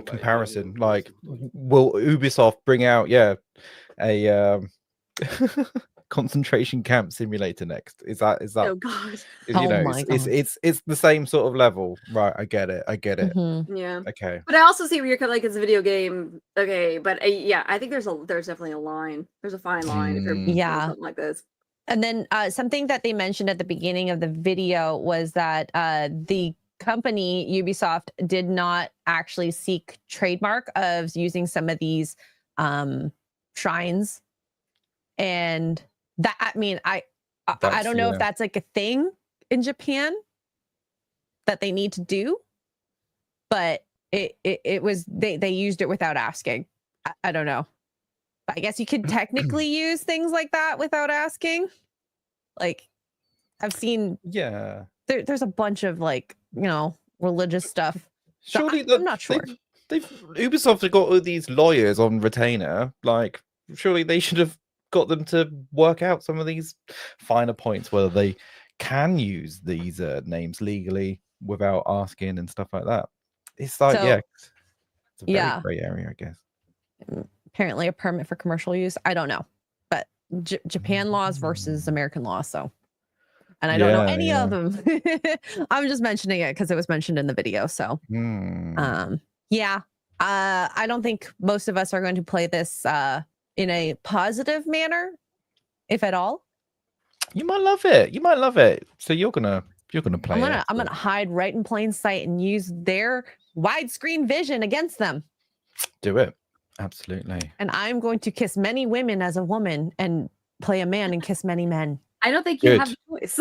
comparison. Like, will Ubisoft bring out a concentration camp simulator next? Is that oh god, it's the same sort of level, right? I get it. Yeah, okay, but I also see where you're like, it's a video game, okay, but I think there's definitely a line, there's a fine line if you're doing something like this. And then something that they mentioned at the beginning of the video was that the company Ubisoft did not actually seek trademark of using some of these shrines. And that, I mean, I don't know if that's like a thing in Japan that they need to do, but it was, they used it without asking. I don't know. I guess you could technically use things like that without asking. Like, I've seen, there's a bunch of like, you know, religious stuff. Surely, I'm not sure. Ubisoft have got all these lawyers on retainer. Like, surely they should have got them to work out some of these finer points, whether they can use these names legally without asking and stuff like that. It's like, it's a very gray area, I guess. Apparently a permit for commercial use. I don't know, but Japan laws versus American laws. So, and I don't know any of them. I'm just mentioning it because it was mentioned in the video. So, I don't think most of us are going to play this in a positive manner, if at all. You might love it. You might love it. So you're gonna play it. I'm gonna hide right in plain sight and use their widescreen vision against them. Do it. Absolutely. And I'm going to kiss many women as a woman and play a man and kiss many men. I don't think you have a choice.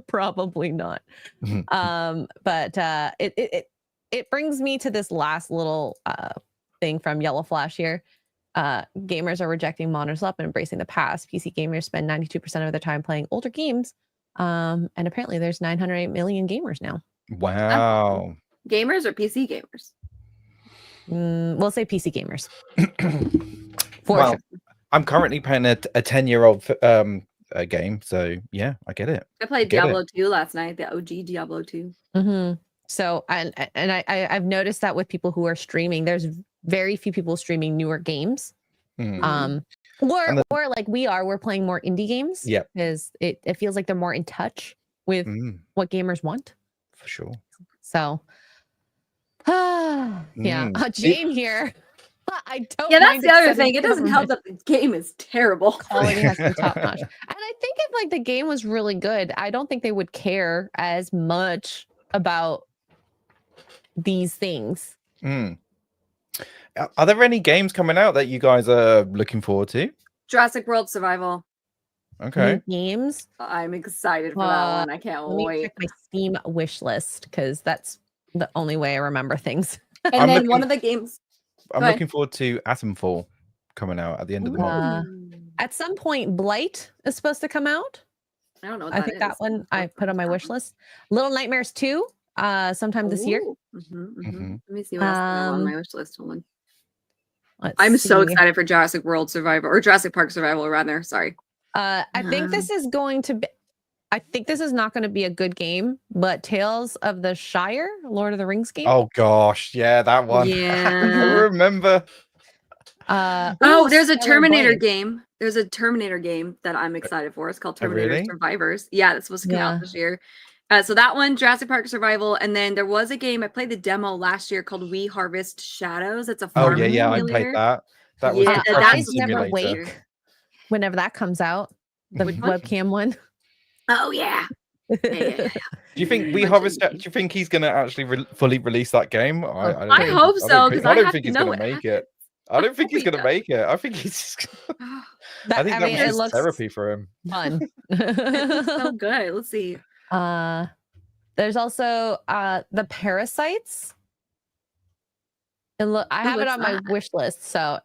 Probably not. But it brings me to this last little thing from Yellow Flash here. Gamers are rejecting modern slop and embracing the past. PC gamers spend 92% of their time playing older games. And apparently there's 908 million gamers now. Wow. Gamers or PC gamers? We'll say PC gamers. Sure. I'm currently playing a 10-year-old game, so yeah, I get it. I played Diablo 2 last night, the OG Diablo 2. So, and I've noticed that with people who are streaming, there's very few people streaming newer games. Or like we're playing more indie games. Yeah, because it feels like they're more in touch with what gamers want. For sure. So, Jane here. I don't. Yeah, that's the other thing. It doesn't help that the game is terrible. Quality has to be top notch. And I think if like the game was really good, I don't think they would care as much about these things. Are there any games coming out that you guys are looking forward to? Jurassic World Survival. Okay. Games. I'm excited for that one. I can't wait. Check my Steam wish list because that's the only way I remember things. And then one of the games. I'm looking forward to Atomfall coming out at the end of the month. At some point, Blight is supposed to come out. I don't know. I think that one I put on my wish list. Little Nightmares 2, sometime this year. Let me see what else I have on my wish list. Hold on. I'm so excited for Jurassic World Survival or Jurassic Park Survival, rather. Sorry. I think this is going to be. I think this is not going to be a good game, but Tales of the Shire, Lord of the Rings game. Oh gosh, yeah, that one. Yeah. I remember. There's a Terminator game. There's a Terminator game that I'm excited for. It's called Terminator Survivors. Yeah, that's supposed to come out this year. So that one, Jurassic Park Survival, and then there was a game I played the demo last year called We Harvest Shadows. It's a farm I played that. That was Eyes Never Wake. Whenever that comes out, the webcam one. Oh yeah. Do you think We Harvest? Do you think he's going to actually fully release that game? I hope so because I don't think he's going to make it. I don't think he's going to make it. I think he's just. I think that was just therapy for him. Fun. It's so good. Let's see. There's also the Parasites. And I have it on my wish list, so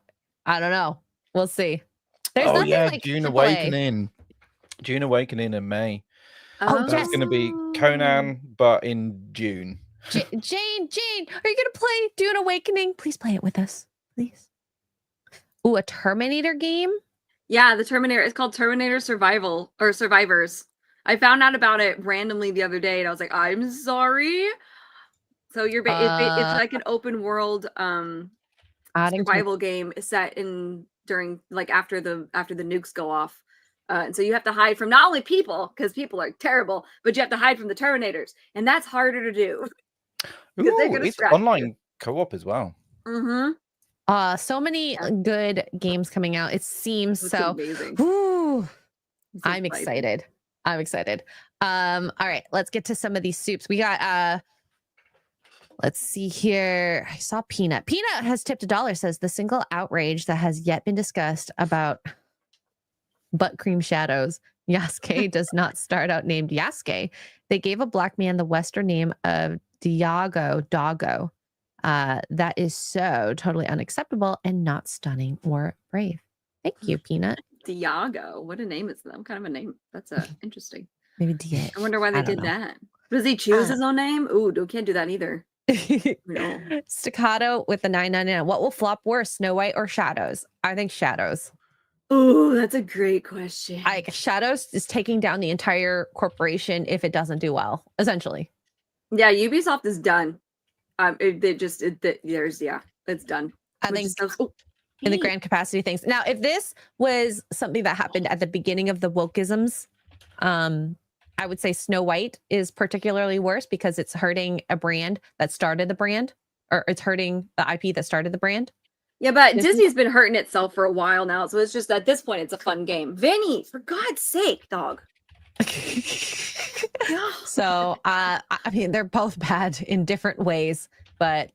I don't know. We'll see. There's nothing like Dune Awakening. Dune Awakening in May. That's going to be Conan, but in June. Jane, are you going to play Dune Awakening? Please play it with us, please. Ooh, a Terminator game? Yeah, the Terminator. It's called Terminator Survival or Survivors. I found out about it randomly the other day, and I was like, I'm sorry. So it's like an open world survival game set in during like after the nukes go off. And so you have to hide from not only people, because people are terrible, but you have to hide from the Terminators. And that's harder to do. Ooh, it's online co-op as well. So many good games coming out. It seems Looks so. amazing. Whew, It's I'm excited. I'm excited. All right, let's get to some of these soups. We got let's see here. I saw Peanut. Peanut has tipped $1, says the single outrage that has yet been discussed about butt cream shadows. Yasuke does not start out named Yasuke. They gave a black man the Western name of Doggo. That is so totally unacceptable and not stunning or brave. Thank you, Peanut. Diago. What a name is that? What kind of a name? That's interesting. Maybe Diego. I wonder why they did that. Does he choose his own name? Ooh, can't do that either. No. Staccato with the 999. What will flop worse, Snow White or Shadows? I think Shadows. Oh, that's a great question. Shadows is taking down the entire corporation if it doesn't do well, essentially. Yeah, Ubisoft is done. It's done. I think in the grand capacity things. Now, if this was something that happened at the beginning of the wokeisms, I would say Snow White is particularly worse because it's hurting a brand that started the brand, or it's hurting the IP that started the brand. Yeah, but Disney's been hurting itself for a while now, so it's just at this point it's a fun game. Vinny, for God's sake, dog. So, I mean, they're both bad in different ways, but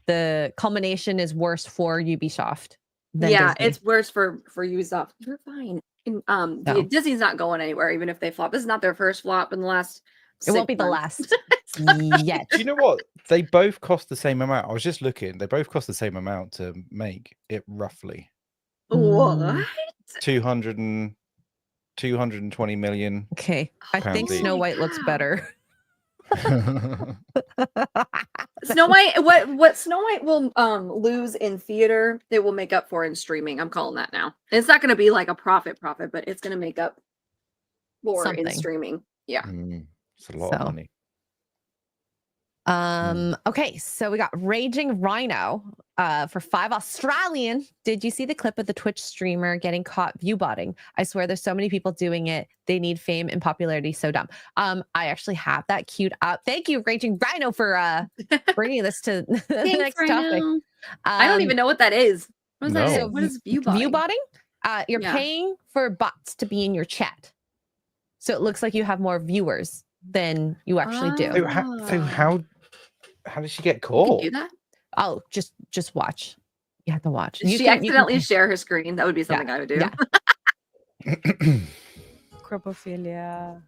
the culmination is worse for Ubisoft. Yeah, Disney. it's worse for Ubisoft. You're fine. And, Disney's not going anywhere, even if they flop. This is not their first flop in the last. It won't be the last yet. Do you know what? They both cost the same amount. I was just looking. They both cost the same amount to make it roughly. What? 220 million. Okay. I think Snow White looks better. Snow White, what Snow White will lose in theater, it will make up for in streaming. I'm calling that now. It's not going to be like a profit, but it's going to make up for in streaming. Yeah. It's a lot of money. Okay, so we got Raging Rhino for 5 Australian. Did you see the clip of the Twitch streamer getting caught viewbotting? I swear there's so many people doing it. They need fame and popularity. So dumb. I actually have that queued up. Thank you, Raging Rhino, for bringing this to the next topic. I don't even know what that is. What is that? So What is viewbotting? Viewbotting? You're paying for bots to be in your chat. So it looks like you have more viewers than you actually do. So how did she get caught? You can do that? Oh, just watch. You have to watch. Did she accidentally share her screen? That would be something I would do. Yeah. Cropophilia.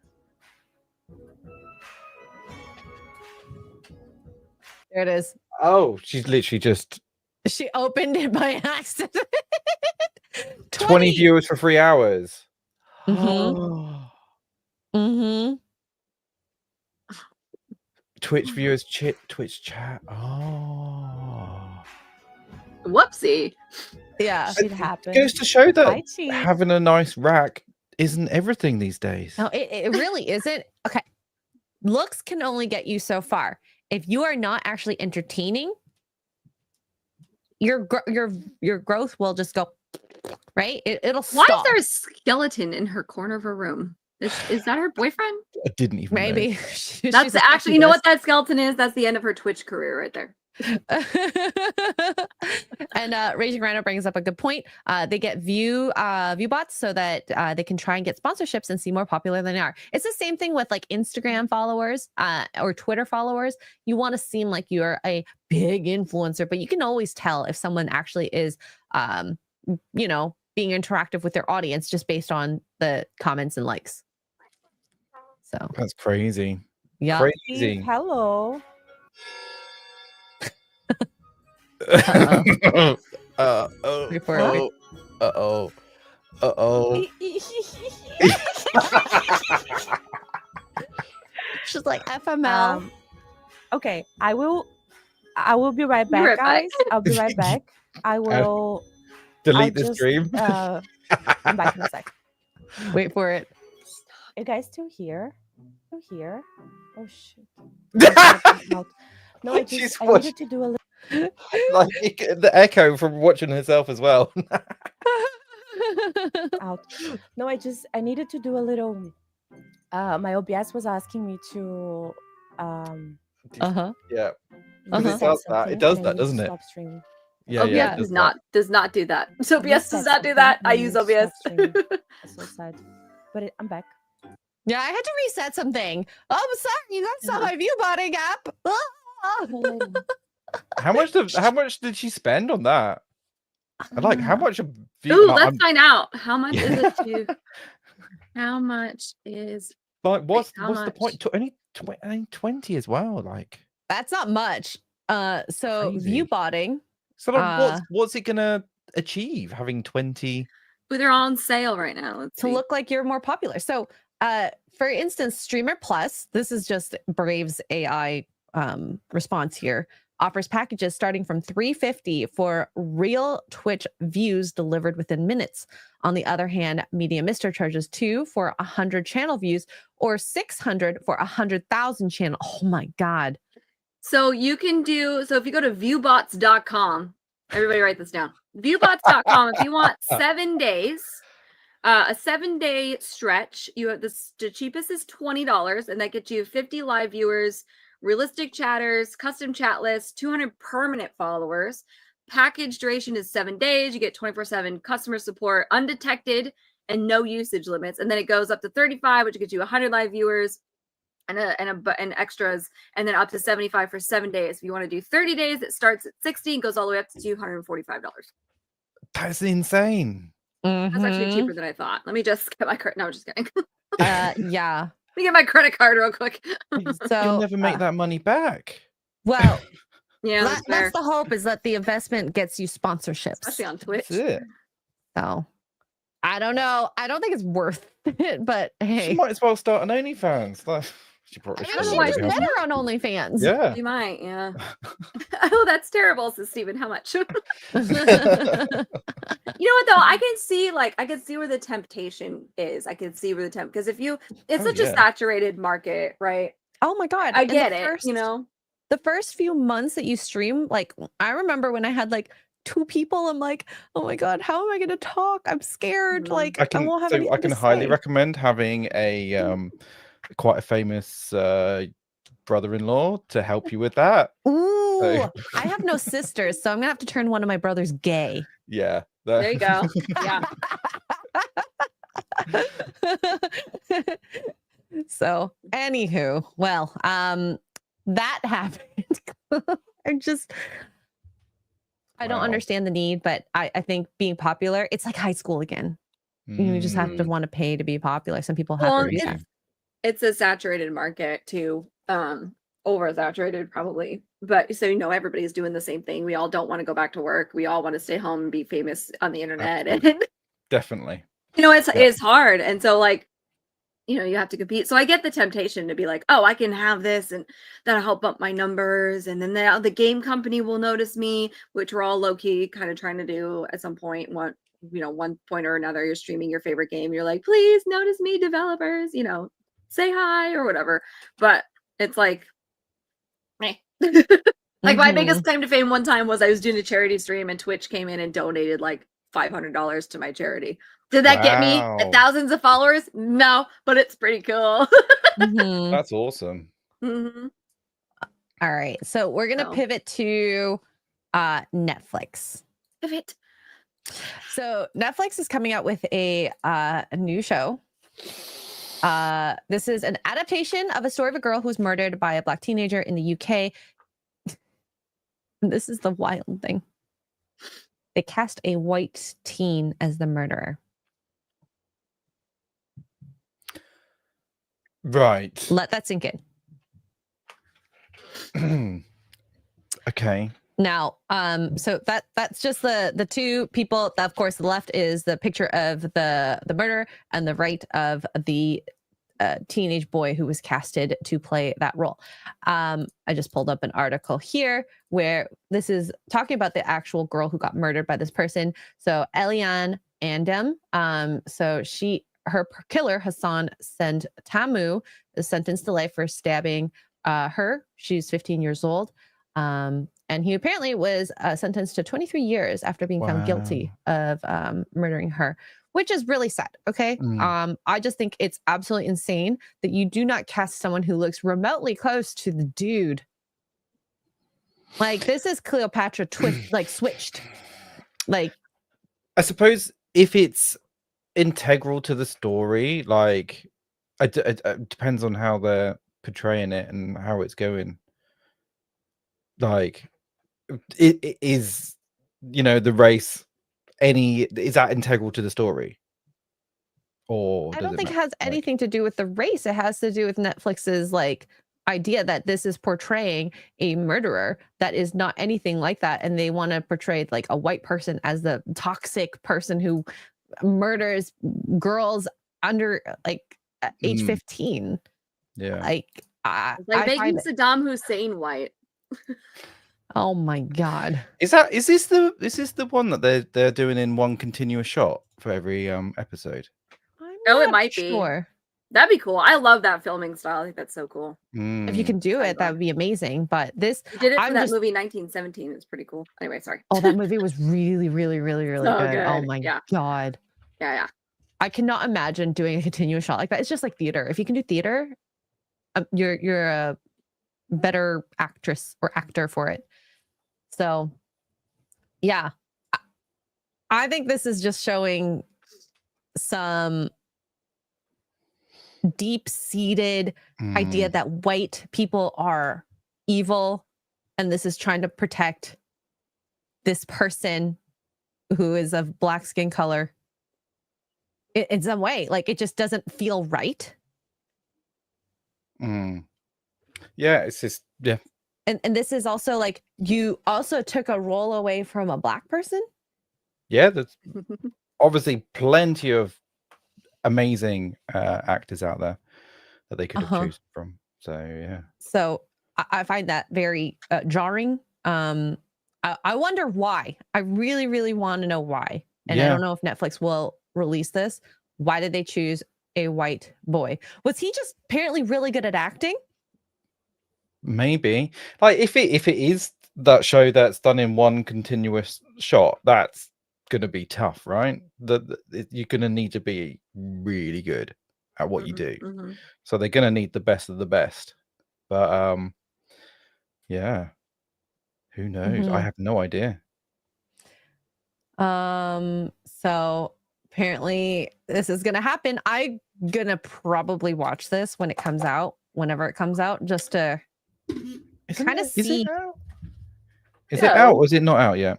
There it is. Oh, she's literally just She opened it by accident. 20 viewers for 3 hours. Twitch viewers, Twitch chat. Oh. Whoopsie. Yeah. It happened. Goes to show that Hi, Chi. having a nice rack isn't everything these days. No, it really isn't. Okay. Looks can only get you so far. If you are not actually entertaining, your growth will just go right. It'll stop. Why is there a skeleton in her corner of her room? Is that her boyfriend? I didn't even Maybe. know. That's actually, you know what that skeleton is? That's the end of her Twitch career right there. And Raging Rhino brings up a good point. They get view bots so that they can try and get sponsorships and seem more popular than they are. It's the same thing with like Instagram followers or Twitter followers. You want to seem like you're a big influencer, but you can always tell if someone actually is being interactive with their audience just based on the comments and likes. So That's crazy. Yeah. Crazy. Hello. She's like FML. Okay, I will be right back, right guys. I'll be right back. I will delete the stream. I'm back in a sec. Wait for it. You guys still here? Still here? Oh shit. No, I needed to do a little. Like the echo from watching herself as well. Out. No, I needed to do a little. My OBS was asking me to. Yeah. Uh-huh. It does that, doesn't it? Stop streaming. Yeah, OBS yeah. does not do that. So OBS Yes, does that's not do that. I use definitely OBS. stop streaming. That's so sad. But I'm back. Yeah, I had to reset something. Oh, I'm sorry. You guys saw my Viewbotting app. How much did she spend on that? Like, how much of Ooh, no, let's find out. How much is it to? How much is? like what's how the much? point? Only 20 as well. Like, That's not much. So Crazy. Viewbotting. so like, what's it gonna achieve having 20? Ooh, they're all on sale right now. Let's to see. look like you're more popular. So, for instance, Streamer Plus, this is just Brave's AI response here, offers packages starting from $350 for real Twitch views delivered within minutes. On the other hand, Media Mister charges $2 for 100 channel views or $600 for 100,000 channel. Oh my God. So you can do, so if you go to viewbots.com, everybody write this down. Viewbots.com, if you want 7 days, a 7-day stretch, you have this, the cheapest is $20, and that gets you 50 live viewers, realistic chatters, custom chat lists, 200 permanent followers. Package duration is 7 days. You get 24/7 customer support, undetected, and no usage limits. And then it goes up to 35, which gets you 100 live viewers and extras, and then up to 75 for 7 days. If you want to do 30 days, it starts at 60 and goes all the way up to $245. That's insane. That's actually cheaper than I thought. Let me just get my credit. No, I'm just kidding. Yeah. Let me get my credit card real quick. So You'll never make that money back. Well, yeah, that's the hope, is that the investment gets you sponsorships, especially on Twitch. That's it. So I don't know. I don't think it's worth it, but hey, She might as well start an OnlyFans. Like, she probably I don't know should why already you have. better on OnlyFans. Yeah. You might, yeah. Oh, that's terrible, says Steven. How much? You know what though? I can see where the temptation is. I can see where the because if you, it's such a saturated market, right? Oh my God. I get it. You know, the first few months that you stream, like I remember when I had like 2 people, I'm like, oh my God, how am I gonna talk? I'm scared. Like I won't have anything I can to highly say. recommend having a quite a famous brother-in-law to help you with that. Ooh, So, I have no sisters, so I'm gonna have to turn one of my brothers gay. yeah. there you go. Yeah. So anywho, well, that happened. I don't understand the need, but I think being popular, it's like high school again. You just have to want to pay to be popular. Some people have to do that. It's a saturated market too. Oversaturated probably. But so everybody's doing the same thing. We all don't want to go back to work. We all want to stay home and be famous on the internet. And definitely. It's hard. And so like, you have to compete. So I get the temptation to be like, oh, I can have this and that'll help up my numbers. And then the game company will notice me, which we're all low key kind of trying to do at some point. One point or another, you're streaming your favorite game. You're like, please notice me, developers, say hi or whatever. But it's like, meh. Like my biggest claim to fame one time was I was doing a charity stream and Twitch came in and donated like $500 to my charity. Did that get me thousands of followers? No, but it's pretty cool. That's awesome. Mm-hmm. All right, so we're gonna pivot to Netflix. Pivot. So Netflix is coming out with a new show. This is an adaptation of a story of a girl who was murdered by a Black teenager in the UK. This is the wild thing. They cast a white teen as the murderer. Right. Let that sink in. Okay. Now, so that's just the 2 people. Of course, the left is the picture of the murderer, and the right of the teenage boy who was casted to play that role. I just pulled up an article here where this is talking about the actual girl who got murdered by this person. So Eliane Andem. So her killer, Hassan Send-Tamu, is sentenced to life for stabbing her. She's 15 years old. And he apparently was sentenced to 23 years after being found guilty of murdering her, which is really sad. Okay. I just think it's absolutely insane that you do not cast someone who looks remotely close to the dude Like this is Cleopatra like switched. Like I suppose if it's integral to the story, like it depends on how they're portraying it and how it's going. Like it is, the race is that integral to the story? Or I does don't it think it matter? has anything to do with the race. It has to do with Netflix's like idea that this is portraying a murderer that is not anything like that, and they want to portray like a white person as the toxic person who murders girls under like age 15. Yeah. Like It's like making Saddam Hussein white. Oh my god. Is this the one that they're doing in one continuous shot for every episode? It might be. That'd be cool. I love that filming style. I think that's so cool. If you can do it, that would be amazing. But this, we did it for that movie 1917. It's pretty cool. Anyway, sorry. Oh, that movie was really, really, really, really So good. Oh good. my Yeah. god. Yeah. I cannot imagine doing a continuous shot like that. It's just like theater. If you can do theater, you're a better actress or actor for it. So, yeah, I think this is just showing some deep-seated idea that white people are evil, and this is trying to protect this person who is of black skin color in some way. Like it just doesn't feel right. Yeah, it's just And this is also like you also took a role away from a black person. Yeah, there's obviously plenty of amazing actors out there that they could have chosen from. So yeah. So I find that very jarring. I wonder why. I really, really want to know why. And I don't know if Netflix will release this. Why did they choose a white boy? Was he just apparently really good at acting? Maybe. Like if it is that show that's done in one continuous shot, that's gonna be tough, right? You're gonna need to be really good at what you do. So they're gonna need the best of the best. But yeah. Who knows? I have no idea. So apparently this is gonna happen. I'm gonna probably watch this when it comes out, whenever it comes out, just to kind of see. Is it out or is it not out yet?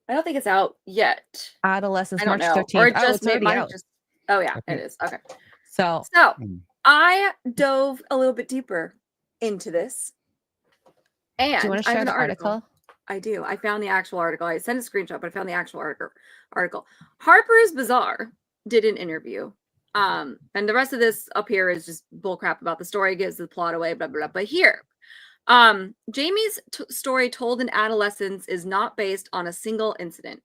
I don't think it's out yet. Adolescence, I don't March know. 13th. Or it just it's already might out. just. Oh yeah, it is. Okay. So I dove a little bit deeper into this. And do you want to I have share an the article? I do. I found the actual article. I sent a screenshot, but I found the actual article. Harper's Bazaar did an interview. And the rest of this up here is just bullcrap about the story, gives the plot away, blah, blah, blah. But here, Jamie's story told in adolescence is not based on a single incident.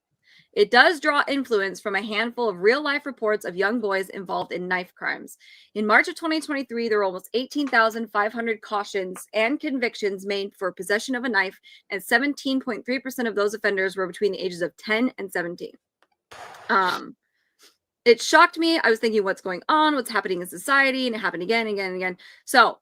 It does draw influence from a handful of real-life reports of young boys involved in knife crimes. In March of 2023, there were almost 18,500 cautions and convictions made for possession of a knife, and 17.3% of those offenders were between the ages of 10 and 17. It shocked me. I was thinking, what's going on? What's happening in society? And it happened again, again, and again. So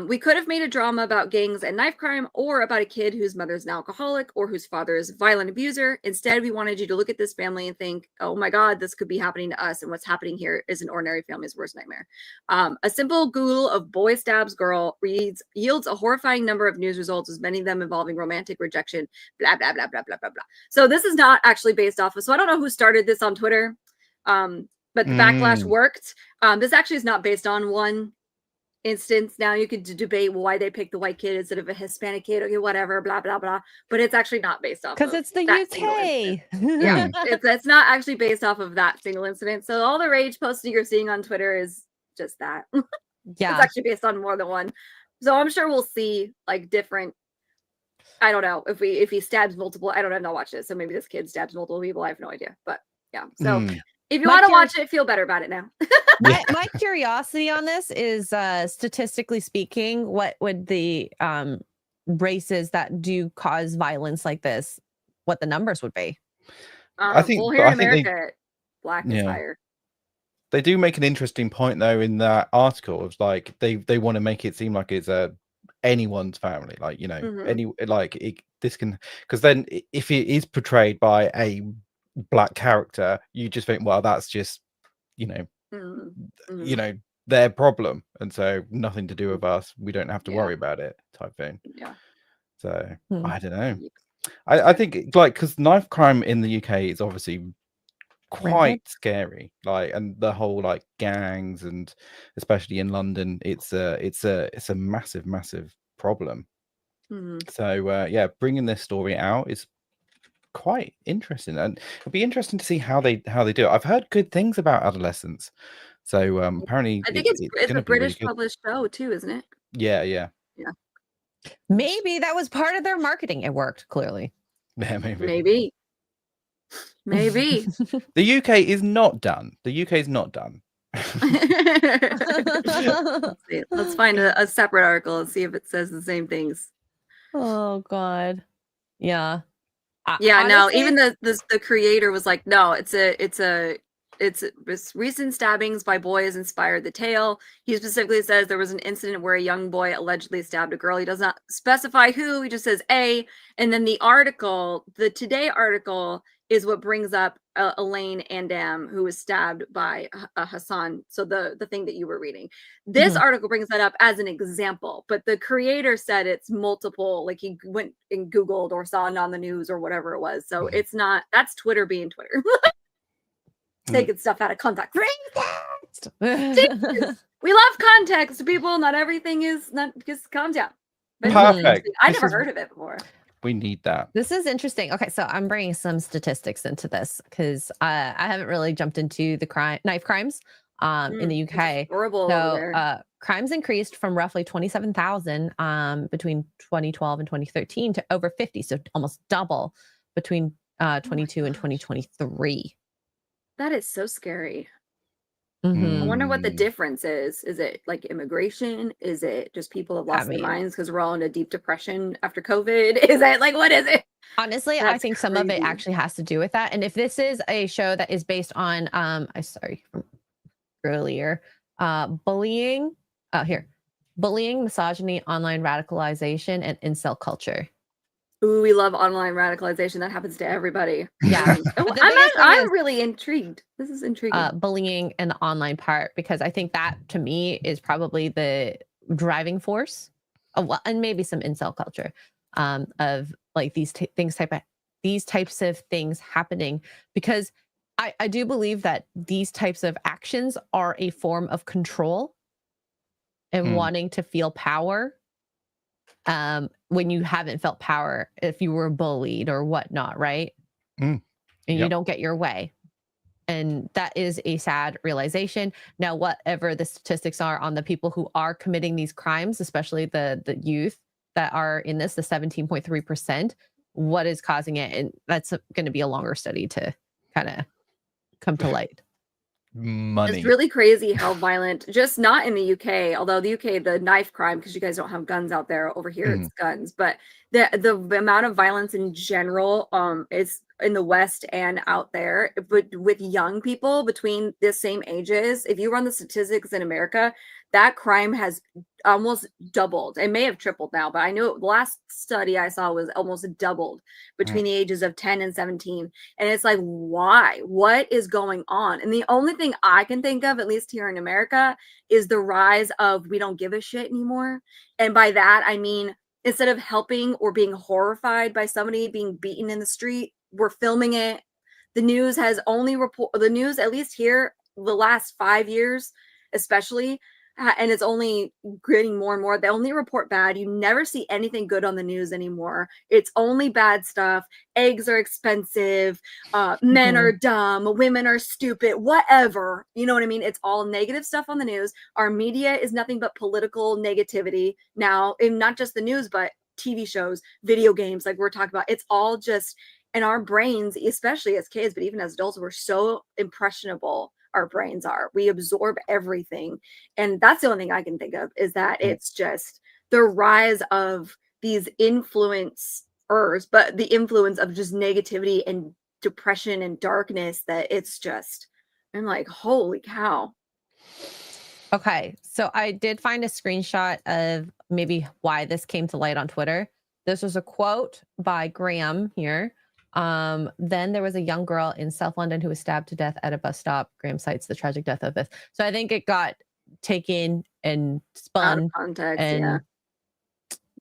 we could have made a drama about gangs and knife crime, or about a kid whose mother is an alcoholic or whose father is a violent abuser. Instead, we wanted you to look at this family and think, oh my God, this could be happening to us. And what's happening here is an ordinary family's worst nightmare. A simple Google of boy stabs girl yields a horrifying number of news results, as many of them involving romantic rejection, blah, blah, blah, blah, blah, blah, blah. So this is not actually based off of, so I don't know who started this on Twitter, but the backlash worked. This actually is not based on one instance. Now you could debate why they picked the white kid instead of a Hispanic kid, okay, whatever, blah blah blah, but it's actually not based off because it's the UK. Yeah, it's not actually based off of that single incident. So all the rage posting you're seeing on Twitter is just that. Yeah, it's actually based on more than one. So I'm sure we'll see like different, I don't know, if he stabs multiple, I don't know, I've not watched it, so maybe this kid stabs multiple people, I have no idea. But yeah, so if you want to watch it, feel better about it now. my curiosity on this is, statistically speaking, what would the races that do cause violence like this, what the numbers would be? I think, well, here in America, black is higher. They do make an interesting point though in that article of like they want to make it seem like it's a anyone's family. Like, you know, Mhm. any like this can, because then if it is portrayed by a black character, you just think, well, that's just, you know, Mhm. you Mhm. know, their problem, and so nothing to do with us. We don't have to Yeah. worry about it, type thing. Yeah. So Hmm. I don't know. Yeah. I think like because knife crime in the UK is obviously Rampant. quite scary, like, and the whole like gangs, and especially in London, it's a massive problem. Mhm. So yeah, bringing this story out is quite interesting, and it'll be interesting to see how they do it. I've heard good things about adolescence, so apparently I think it's it's going a to be really British good. published show too, isn't it? Yeah. Yeah. Maybe that was part of their marketing. It worked clearly. Yeah, maybe. Maybe. Maybe. The UK is not done. The UK is not done. Let's see. Let's find a separate article and see if it says the same things. Oh God. Yeah. Yeah, no, Honestly, even the creator was like, no, it's recent stabbings by boys inspired the tale. He specifically says there was an incident where a young boy allegedly stabbed a girl. He does not specify who, he just says a, and then the article, the Today article, is what brings up Elaine Andam, who was stabbed by Hassan. So the thing that you were reading, this article brings that up as an example, but the creator said it's multiple. Like he went and Googled or saw it on the news or whatever it was. So it's not. That's Twitter being Twitter, taking stuff out of context. We love context, people. Not everything is not. Just calm down. But Perfect. I This never is- heard of it before. We need that. This is interesting. Okay, so I'm bringing some statistics into this because I haven't really jumped into the knife crimes in the UK. Horrible over So there. crimes increased from roughly 27,000 between 2012 and 2013 to over 50, so almost double between 22 and 2023. That is so scary. Mhm. I wonder what the difference is. Is it like immigration? Is it just people have lost their minds because we're all in a deep depression after COVID? Is it like, what is it? Honestly, I That's think some of it crazy. actually has to do with that. And if this is a show that is based on from earlier, bullying, bullying, misogyny, online radicalization, and incel culture. Ooh, we love online radicalization. That happens to everybody. Yeah. Oh, But the biggest thing I'm is, really intrigued. This is intriguing. bullying and the online part, because I think that to me is probably the driving force, and maybe some incel culture of like these types of things happening, because I do believe that these types of actions are a form of control and wanting to feel power when you haven't felt power, if you were bullied or whatnot, right? And you don't get your way. And that is a sad realization. Now, whatever the statistics are on the people who are committing these crimes, especially the youth that are in this, the 17.3%, what is causing it? And that's going to be a longer study to kind of come to light. Money. It's really crazy how violent, just not in the UK, although the UK, the knife crime, because you guys don't have guns out there. Over here, it's guns. But the amount of violence in general is in the West and out there. But with young people between the same ages, if you run the statistics in America, that crime has almost doubled. It may have tripled now, but I know the last study I saw was almost doubled between the ages of 10 and 17. And it's like, why? What is going on? And the only thing I can think of, at least here in America, is the rise of we don't give a shit anymore. And by that, I mean, instead of helping or being horrified by somebody being beaten in the street, we're filming it. The news has only the news, at least here, the last 5 years, especially, and it's only getting more and more. They only report bad. You never see anything good on the news anymore. It's only bad stuff. Eggs are expensive. Men are dumb. Women are stupid. Whatever. You know what I mean? It's all negative stuff on the news. Our media is nothing but political negativity now, and not just the news, but TV shows, video games, like we're talking about. It's all just, in our brains, especially as kids, but even as adults, we're so impressionable. Our brains are. We absorb everything. And that's the only thing I can think of, is that it's just the rise of these influencers, but the influence of just negativity and depression and darkness, that it's just, I'm like, holy cow. Okay, so I did find a screenshot of maybe why this came to light on Twitter. This was a quote by Graham here. Then there was a young girl in South London who was stabbed to death at a bus stop. Graham cites the tragic death of this. So I think it got taken and spun out of context. and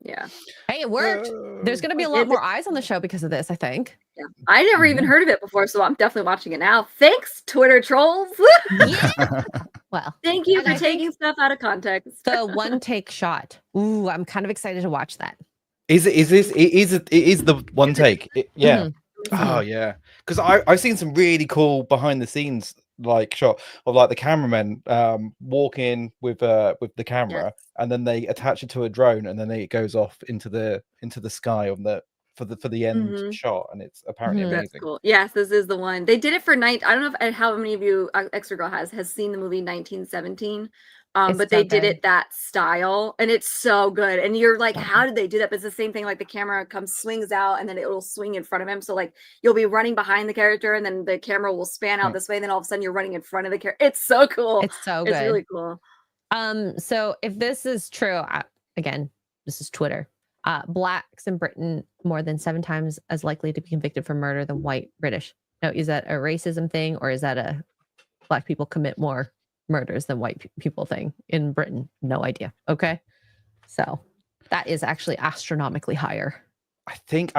yeah. Hey, it worked. There's going to be a lot more eyes on the show because of this, I think. Yeah. I never even heard of it before, so I'm definitely watching it now. Thanks, Twitter trolls. Yeah. Well, thank you for taking stuff out of context. The one take shot. Ooh, I'm kind of excited to watch that. Is the one take? Yeah. Oh yeah. Because I've seen some really cool behind the scenes like shot of like the cameramen walking with the camera, and then they attach it to a drone, and then it goes off into the sky on the for the end shot, and it's apparently amazing. That's cool. Yes, this is the one. They did it for night. I don't know if how many of you Xray Girl has seen the movie 1917. But they did it that style, and it's so good. And you're like, how did they do that? But it's the same thing. Like the camera swings out, and then it will swing in front of him. So like you'll be running behind the character, and then the camera will span out this way. And then all of a sudden you're running in front of the character. It's so cool. It's so good. It's really cool. So if this is true, again, this is Twitter. Blacks in Britain more than 7 times as likely to be convicted for murder than white British. Now, is that a racism thing, or is that a Black people commit more murders than white people thing in Britain? No idea. Okay, so that is actually astronomically higher. I think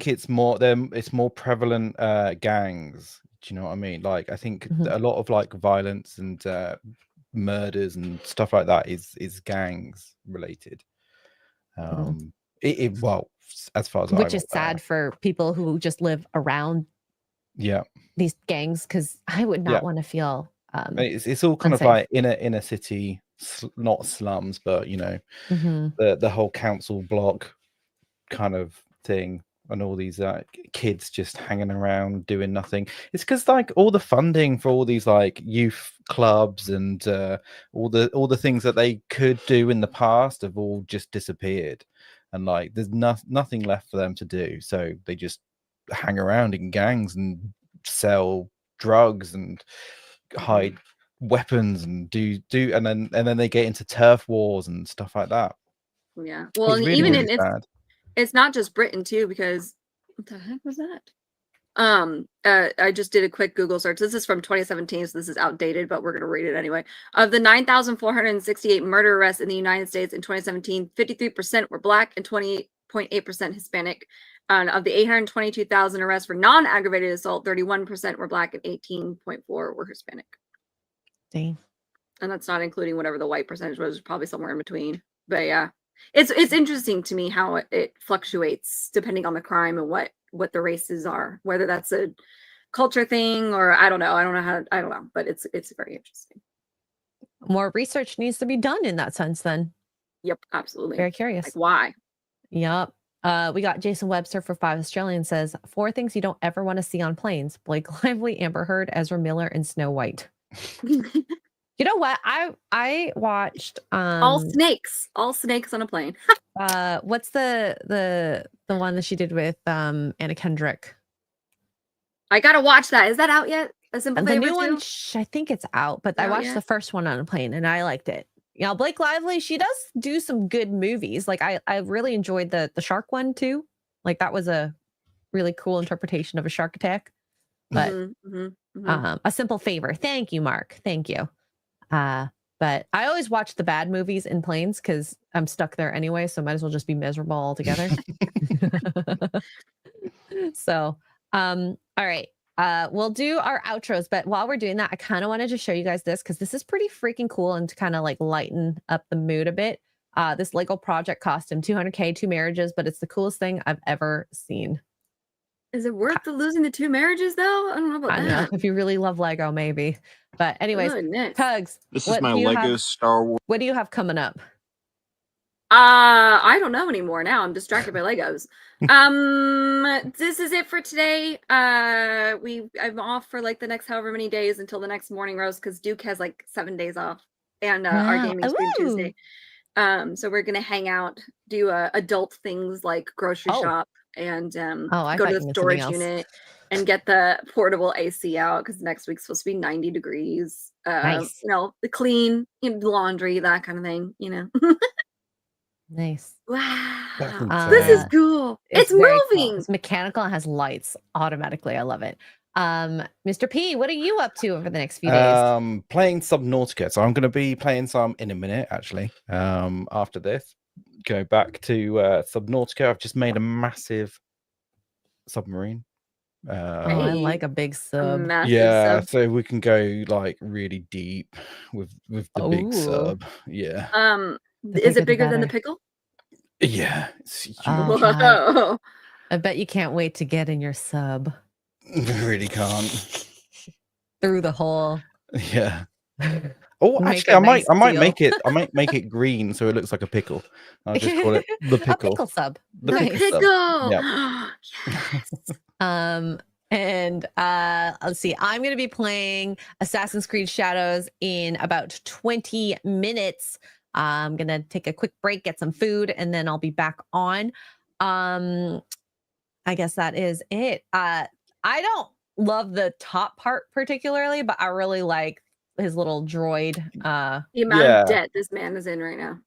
it's more prevalent gangs. Do you know what I mean? Like I think a lot of like violence and murders and stuff like that is gangs related. Well, as far as which is sad for people who just live around these gangs, because I would not want to feel it's all kind unsafe. of like in a city, not slums, but you know, the whole council block kind of thing, and all these kids just hanging around doing nothing. It's because like all the funding for all these like youth clubs and all the things that they could do in the past have all just disappeared, and like there's nothing left for them to do, so they just hang around in gangs and sell drugs and hide weapons and do and then they get into turf wars and stuff like that. Yeah, well, and really, even really in it's not just Britain too, because what the heck was that? I just did a quick Google search. This is from 2017, so this is outdated, but we're going to read it anyway. Of the 9,468 murder arrests in the United States in 2017, 53% were Black and 20.8% Hispanic. And of the 822,000 arrests for non-aggravated assault, 31% were Black and 18.4 were Hispanic. Dang. And that's not including whatever the white percentage was, probably somewhere in between. But yeah, it's interesting to me how it fluctuates depending on the crime and what the races are, whether that's a culture thing or I don't know, but it's very interesting. More research needs to be done in that sense then. Yep, absolutely. Very curious. Like why? Yep. We got Jason Webster for 5 Australian says 4 things you don't ever want to see on planes: Blake Lively, Amber Heard, Ezra Miller, and Snow White. You know what? I watched all snakes on a plane. What's the one that she did with Anna Kendrick? I gotta watch that. Is that out yet? A Simple Favor new too? one, I think it's out, but I watched the first one on a plane and I liked it. You know, Blake Lively, she does do some good movies. Like I really enjoyed the shark one too. Like that was a really cool interpretation of a shark attack. But A Simple Favor. Thank you, Mark. Thank you. But I always watch the bad movies in planes because I'm stuck there anyway, so might as well just be miserable altogether. So, all right. We'll do our outros, but while we're doing that, I kind of wanted to show you guys this because this is pretty freaking cool and to kind of like lighten up the mood a bit. This Lego project costume, $200K, 2 marriages, but it's the coolest thing I've ever seen. Is it worth losing the 2 marriages though? I don't know about that. Know. If you really love Lego, maybe. But anyways, Tuggs, this is my Lego Star Wars. What do you have coming up? I don't know anymore now. I'm distracted by Legos. This is it for today. I'm off for like the next however many days until the next morning roast because Duke has like 7 days off and our gaming stream Tuesday. So we're gonna hang out, do adult things like grocery shop and go to the storage unit and get the portable AC out because next week's supposed to be 90 degrees. Nice. You know, the clean laundry, that kind of thing, you know. Nice. Wow. This is cool. It's very moving. Cool. It's mechanical and has lights automatically. I love it. Mr. P, what are you up to over the next few days? Playing Subnautica. So I'm going to be playing some in a minute, actually. After this, go back to Subnautica. I've just made a massive submarine. I like a big sub. Yeah, so we can go like really deep with the big Ooh. sub. Yeah. Is it bigger than the pickle? Yeah. It's huge. Oh, God. I bet you can't wait to get in your sub. Really can't. Through the hole. Yeah. Oh, Make actually, a I nice might deal. make it green so it looks like a pickle. I'll just call it the pickle. A pickle sub. The Nice. pickle. Sub. Yes. And let's see. I'm going to be playing Assassin's Creed Shadows in about 20 minutes. I'm going to take a quick break, get some food, and then I'll be back on. I guess that is it. I don't love the top part particularly, but I really like his little droid. The amount of debt this man is in right now.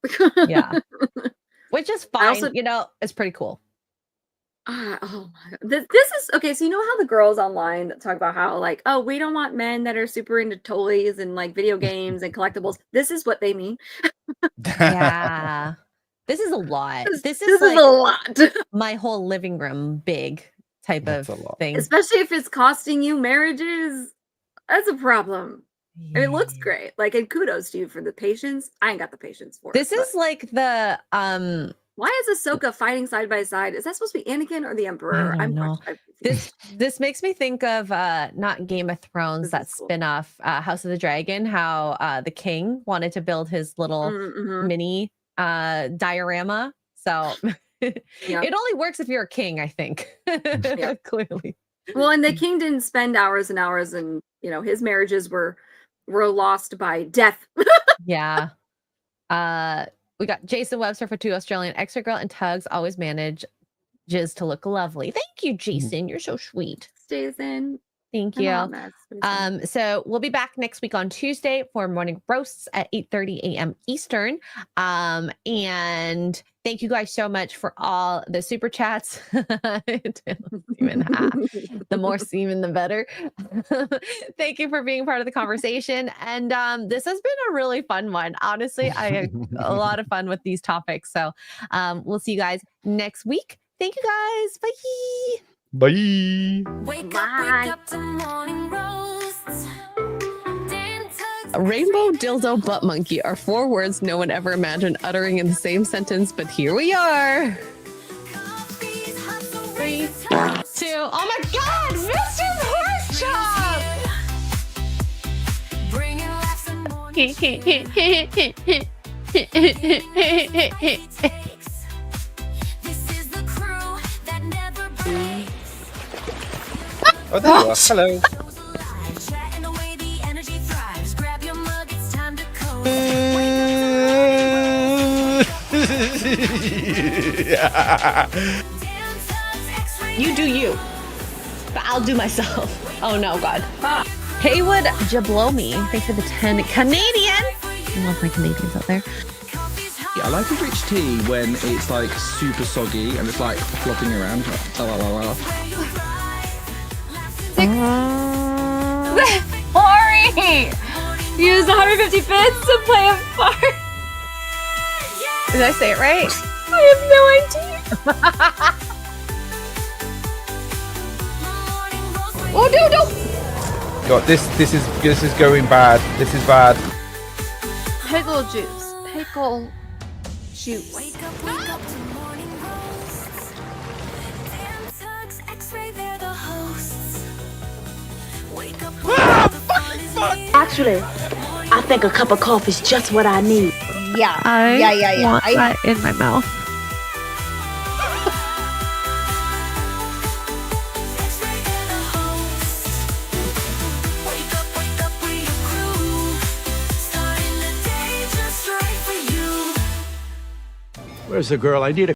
Yeah. Which is fine. Also, it's pretty cool. Oh my God. This is okay. So you know how the girls online talk about how like, oh, we don't want men that are super into toys and like video games and collectibles. This is what they mean. Yeah. This is a lot. This is like a lot. My whole living room big type of thing. Especially if it's costing you marriages. That's a problem. Yeah. It looks great. Like, and kudos to you for the patience. I ain't got the patience for this it. This is like the why is Ahsoka fighting side by side? Is that supposed to be Anakin or the Emperor? I don't know. This makes me think of not Game of Thrones, that spin-off, House of the Dragon, how the king wanted to build his little mini diorama. So it only works if you're a king, I think. Clearly. Well, and the king didn't spend hours and hours, and his marriages were lost by death. Yeah. We got Jason Webster for 2 Australian Xray Girl, and Tuggs always manages to look lovely. Thank you, Jason. You're so sweet. Stays in. Thank you. So we'll be back next week on Tuesday for morning roasts at 8:30 a.m. Eastern. And thank you guys so much for all the super chats. The more semen, the better. Thank you for being part of the conversation. And this has been a really fun one. Honestly, I had a lot of fun with these topics. So we'll see you guys next week. Thank you guys. Bye. Bye. Wake up to morning roasts. Rainbow, dildo, butt monkey are 4 words no one ever imagined uttering in the same sentence, but here we are. 3, 2, oh my God, Mr. Oh, there you are. Hello. You do you, but I'll do myself. Oh no, God. Haywood Jablomi, thanks for the 10 Canadian. I love my Canadians out there. I like a rich tea when it's like super soggy and it's like flopping around. Ori! Use 150 bits to play a part. Did I say it right? I have no idea. Oh no! God, this is going bad. This is bad. Pickle juice. Pickle juice. Wake up to morning roasts. Dan, Tuggs, Xray, they're the hosts. Wake up the fun is here. Actually, I think a cup of coffee is just what I need. Yeah. I want that in my mouth. Wake up, we your crew. Starting the day just right for you. Where's the girl? I need a